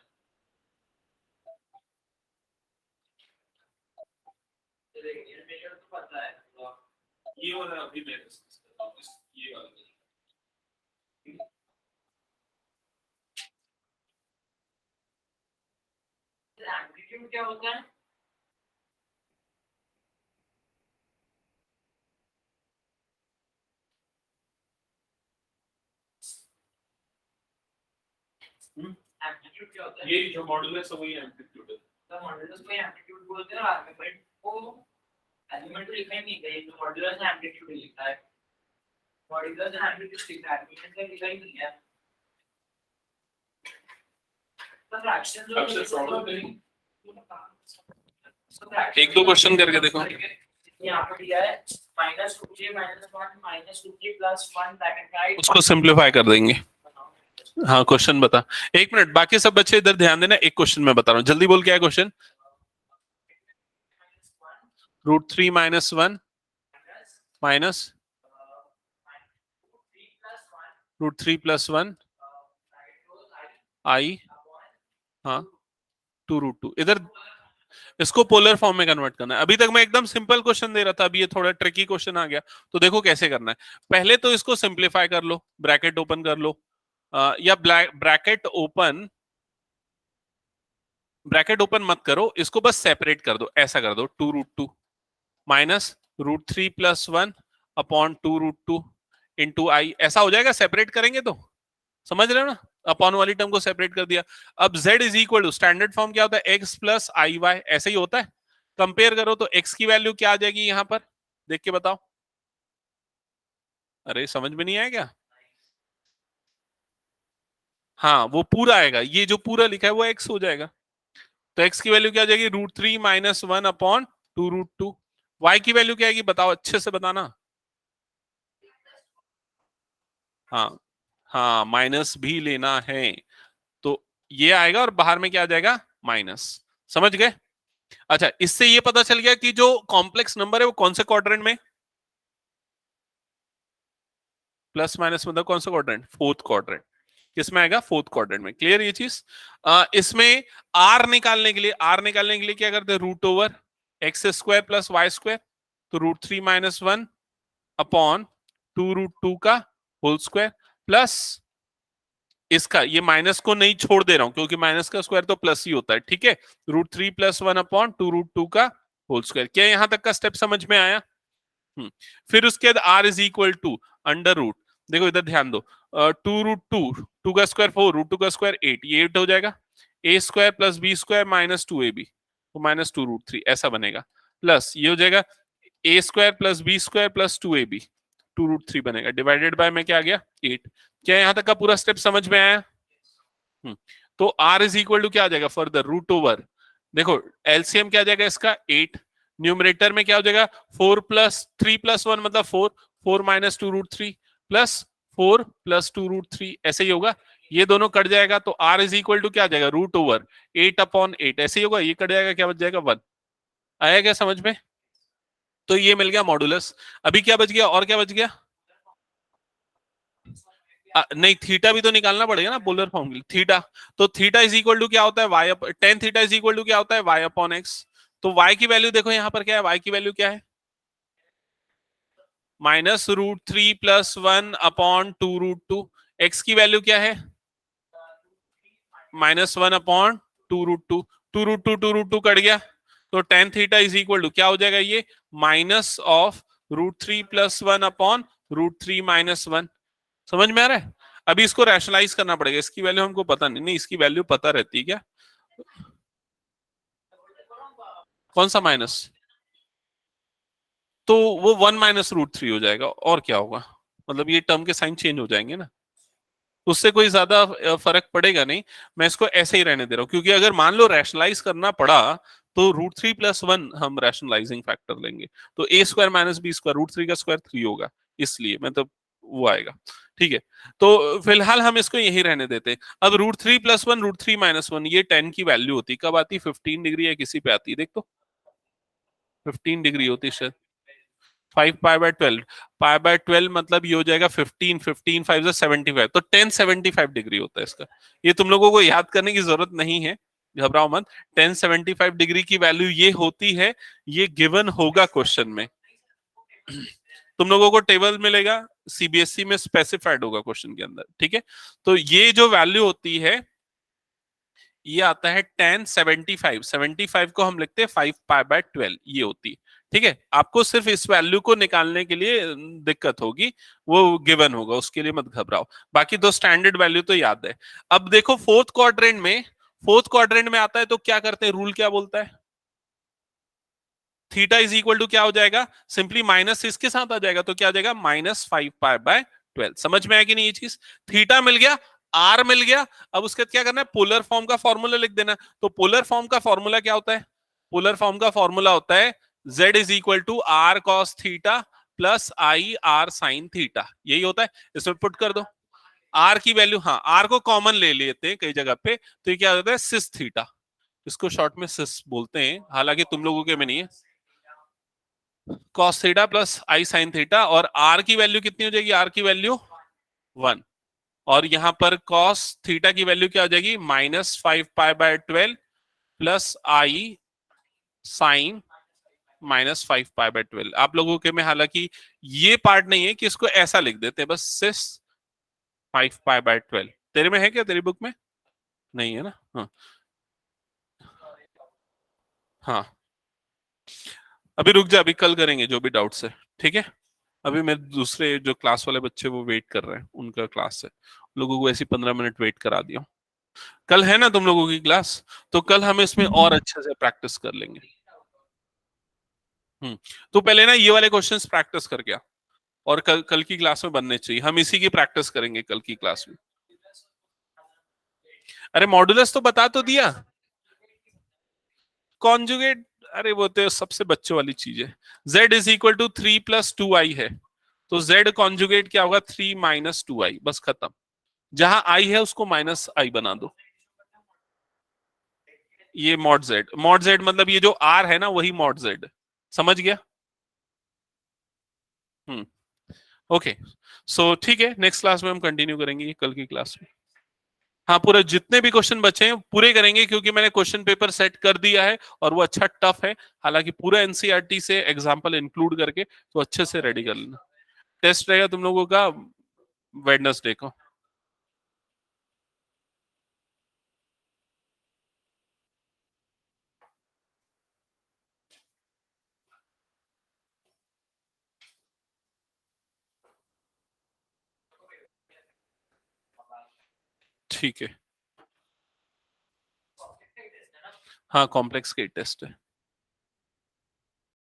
देखिए मेजर तो पता है, ये वाला अभी मैं डिस्कस करता हूं, ये वाला एम्पलीट्यूड क्या होता है? एम्पलीट्यूड क्या होता है? ये जो मॉडुलस है वही एम्पलीट्यूड है। तो मॉडुलस को एम्पलीट्यूड बोलते हैं, और आर्गुमेंट को एलिमेंट तो लिखा ही नहीं है, तो मॉडुलस एम्पलीट्यूड लिखा है, मॉडुलस एम्पलीट्यूड लिखा है, एलिमेंट का लिखा ही नहीं है। तो फ्रैक्शन जो सॉल्व करेंगे, एक दो क्वेश्चन करके देखो। यहाँ पर दिया है -2j - 1 -2j + 1 ब्रैकेट राइट, उसको सिंप्लीफाई कर देंगे। हाँ क्वेश्चन बता। एक मिनट, बाकी सब बच्चे इधर ध्यान देना, एक क्वेश्चन मैं बता रहा हूँ, जल्दी बोल, क्या है क्वेश्चन? √3 - 1 माइनस √3 + 1 i, हाँ 2√2। इधर इसको पोलर फॉर्म में कन्वर्ट करना है। अभी तक मैं एकदम सिंपल क्वेश्चन दे रहा था, अभी ये थोड़ा ट्रिकी क्वेश्चन आ गया। तो देखो कैसे करना है। पहले तो इसको सिंप्लीफाई कर लो, ब्रैकेट ओपन कर लो, या ब्रैकेट ओपन मत करो, इसको बस सेपरेट कर दो, ऐसा कर दो 2√2 माइनस √3 + 1 अपॉन 2√2 इंटू आई, ऐसा हो जाएगा। सेपरेट करेंगे तो समझ रहे हो ना, अपॉन वाली टर्म को सेपरेट कर दिया। अब z is equal to, standard form क्या होता है, x + iy, ऐसे ही होता है। कंपेयर करो तो x की वैल्यू क्या आ जाएगी यहां पर, देख के बताओ। अरे समझ में नहीं आया क्या? हाँ वो पूरा आएगा, ये जो पूरा लिखा है वो x हो जाएगा। तो x की वैल्यू क्या आ जाएगी, √3 - 1 अपॉन 2√2। y की वैल्यू क्या आएगी बताओ, अच्छे से बताना। हाँ हाँ, माइनस भी लेना है। तो ये आएगा और बाहर में क्या आ जाएगा, माइनस। समझ गए? अच्छा, इससे ये पता चल गया कि जो कॉम्प्लेक्स नंबर है वो कौन से क्वाड्रेंट में, प्लस माइनस मतलब कौन सा क्वाड्रेंट, फोर्थ क्वाड्रेंट। किसमें आएगा, फोर्थ क्वाड्रेंट में। क्लियर ये चीज? इसमें आर निकालने के लिए क्या करते हैं, √x² + y²। तो √3 - 1 अपॉन 2√2 का होल स्क्वायर, प्लस इसका, ये माइनस को नहीं छोड़ दे रहा हूं क्योंकि माइनस का स्क्वायर तो प्लस ही होता है, ठीक है। √3 + 1 अपॉन 2√2 का होल स्क्वायर। क्या यहां तक का स्टेप समझ में आया? फिर उसके बाद r is equal to under root, देखो इधर ध्यान दो, 2√2, 2 का स्क्वायर 4, √2 का स्क्वायर 8, ये 8 हो जाएगा। a² + b² - 2ab, तो -2√3 ऐसा बनेगा। प्लस ये हो जाएगा a² + b² + 2ab, 2√3 बनेगा। डिवाइडेड बाय में क्या आ गया, 8। क्या यहां तक का पूरा स्टेप समझ में आया? तो r इज इक्वल टू क्या आ जाएगा, फर्दर √, देखो एलसीएम क्या आ जाएगा इसका, 8। न्यूमरेटर में क्या हो जाएगा, 4 + 3 + 1 मतलब 4, 4 - 2√3 प्लस 4 + 2√3, ऐसे ही होगा। ये दोनों कट जाएगा तो r इज इक्वल टू क्या आ जाएगा, √8/8, ऐसे ही होगा। ये कट जाएगा, क्या बच जाएगा, 1। आया क्या समझ में? तो ये मिल गया मॉडुलस। अभी क्या बच गया, और क्या बच गया? नहीं, थीटा भी तो निकालना पड़ेगा ना पोलर फॉर्म के लिए। थीटा, तो थीटा इज इक्वल टू क्या होता है, y, tan theta is equal to क्या होता है, y/x। तो y की वैल्यू देखो यहाँ पर क्या है, y की वैल्यू क्या है, -√3 + 1 अपॉन 2√2। x की वैल्यू क्या है, -1 अपॉन 2√2। 2√2 कट गया, तो tan theta is equal to क्या हो जाएगा, ये माइनस ऑफ √3 + 1 अपॉन √3 - 1। समझ में आ रहा है? अभी इसको रैशनलाइज करना पड़ेगा, इसकी वैल्यू हमको पता नहीं, नहीं इसकी वैल्यू पता रहती है क्या, कौन सा माइनस, तो वो 1 - √3 हो जाएगा, और क्या होगा, मतलब ये टर्म के साइन चेंज हो जाएंगे ना, उससे कोई ज्यादा फर्क पड़ेगा नहीं। मैं इसको ऐसे ही रहने दे रहा हूँ, क्योंकि अगर मान लो रैशनलाइज करना पड़ा तो √3 + 1 हम रैशनलाइजिंग फैक्टर लेंगे, तो a² - b², √3 का स्क्वायर 3 होगा, इसलिए मतलब वो आएगा। ठीक है, तो फिलहाल हम इसको यही रहने देते हैं। अब √3 + 1, √3 - 1, ये 10 की वैल्यू होती, कब आती, 15 डिग्री या किसी पे आती है, देख तो 15 डिग्री होती है। 5π/12, π/12 मतलब ये हो जाएगा 15, 15 5 से 75, तो 1075 डिग्री होता है इसका। ये तुम लोगों को याद करने की जरूरत नहीं है, घबराओ मत। 1075 डिग्री की वैल्यू ये होती है, ये गिवन होगा क्वेश्चन में। तुम लोगों को टेबल मिलेगा, सीबीएसई में स्पेसिफाइड होगा क्वेश्चन के अंदर, ठीक है। तो ये जो वैल्यू होती है, ये आता है 1075, 75 को हम लिखते हैं 5π/12, ये होती है। ठीक है, आपको सिर्फ इस वैल्यू को निकालने के लिए दिक्कत होगी, वो गिवन होगा, उसके लिए मत घबराओ। बाकी दो स्टैंडर्ड वैल्यू तो याद है। अब देखो फोर्थ क्वाड्रेंट में आता है तो क्या करते हैं, रूल क्या बोलता है, थीटा इज इक्वल टू क्या हो जाएगा, सिंपली माइनस इसके साथ आ जाएगा, तो क्या आ जाएगा, -5π/12। समझ में आया कि नहीं ये चीज? थीटा मिल गया, आर मिल गया। अब उसके बाद क्या करना है, पोलर फॉर्म का फॉर्मूला लिख देना। तो पोलर फॉर्म का फॉर्मूला क्या होता है, पोलर फॉर्म का फॉर्मूला होता है z is equal to r cos theta plus I R sine theta, यही होता है। इसमें पुट कर दो r की वैल्यू, हाँ r को कॉमन ले लेते हैं कई जगह पे, तो ये क्या होता है सिस थीटा, इसको शॉर्ट में सिस बोलते हैं, हालांकि तुम लोगों के में नहीं है। cos थीटा प्लस आई साइन थीटा, और r की वैल्यू कितनी हो जाएगी, r की वैल्यू 1, और यहां पर cos थीटा की वैल्यू क्या हो जाएगी -5 पाई/12 प्लस आई साइन -5 पाई/12। आप लोगों के में हालांकि ये पार्ट नहीं है कि इसको ऐसा लिख देते हैं, बस सिस 5 पाई/12। तेरे में है क्या, तेरी बुक में नहीं है ना? हाँ हाँ, अभी रुक जा, अभी कल करेंगे जो भी डाउट्स है, ठीक है। अभी मेरे दूसरे जो क्लास वाले बच्चे वो वेट कर रहे हैं, उनका क्लास है, लोगों को ऐसी 15 मिनट वेट करा दिया। कल है ना तुम लोगों की क्लास, तो कल हम इसमें और अच्छे से प्रैक्टिस कर लेंगे। तो पहले ना ये वाले क्वेश्चंस प्रैक्टिस कर गया, और कल कल की क्लास में बनने चाहिए, हम इसी की प्रैक्टिस करेंगे कल की क्लास में। अरे मॉडुलस तो बता तो दिया, कॉन्जुगेट अरे वो तो सबसे बच्चों वाली चीज है। z is equal to 3 + 2i है, तो z कॉन्जुगेट क्या होगा 3 - 2i, बस खत्म। जहां i है उसको -i बना दो। ये मॉड z मतलब ये जो r है ना वही मॉड z, समझ गया? हम्म, ओके। सो ठीक है, नेक्स्ट क्लास में हम कंटिन्यू करेंगे कल की क्लास में। हाँ, पूरे जितने भी क्वेश्चन बचे हैं पूरे करेंगे, क्योंकि मैंने क्वेश्चन पेपर सेट कर दिया है और वो अच्छा टफ है, हालांकि पूरा एनसीईआरटी से एग्जांपल इंक्लूड करके, तो अच्छे से रेडी कर लेना। टेस्ट रहेगा तुम लोगों का वेडनेसडे को। ठीक है, हाँ कॉम्प्लेक्स के टेस्ट है।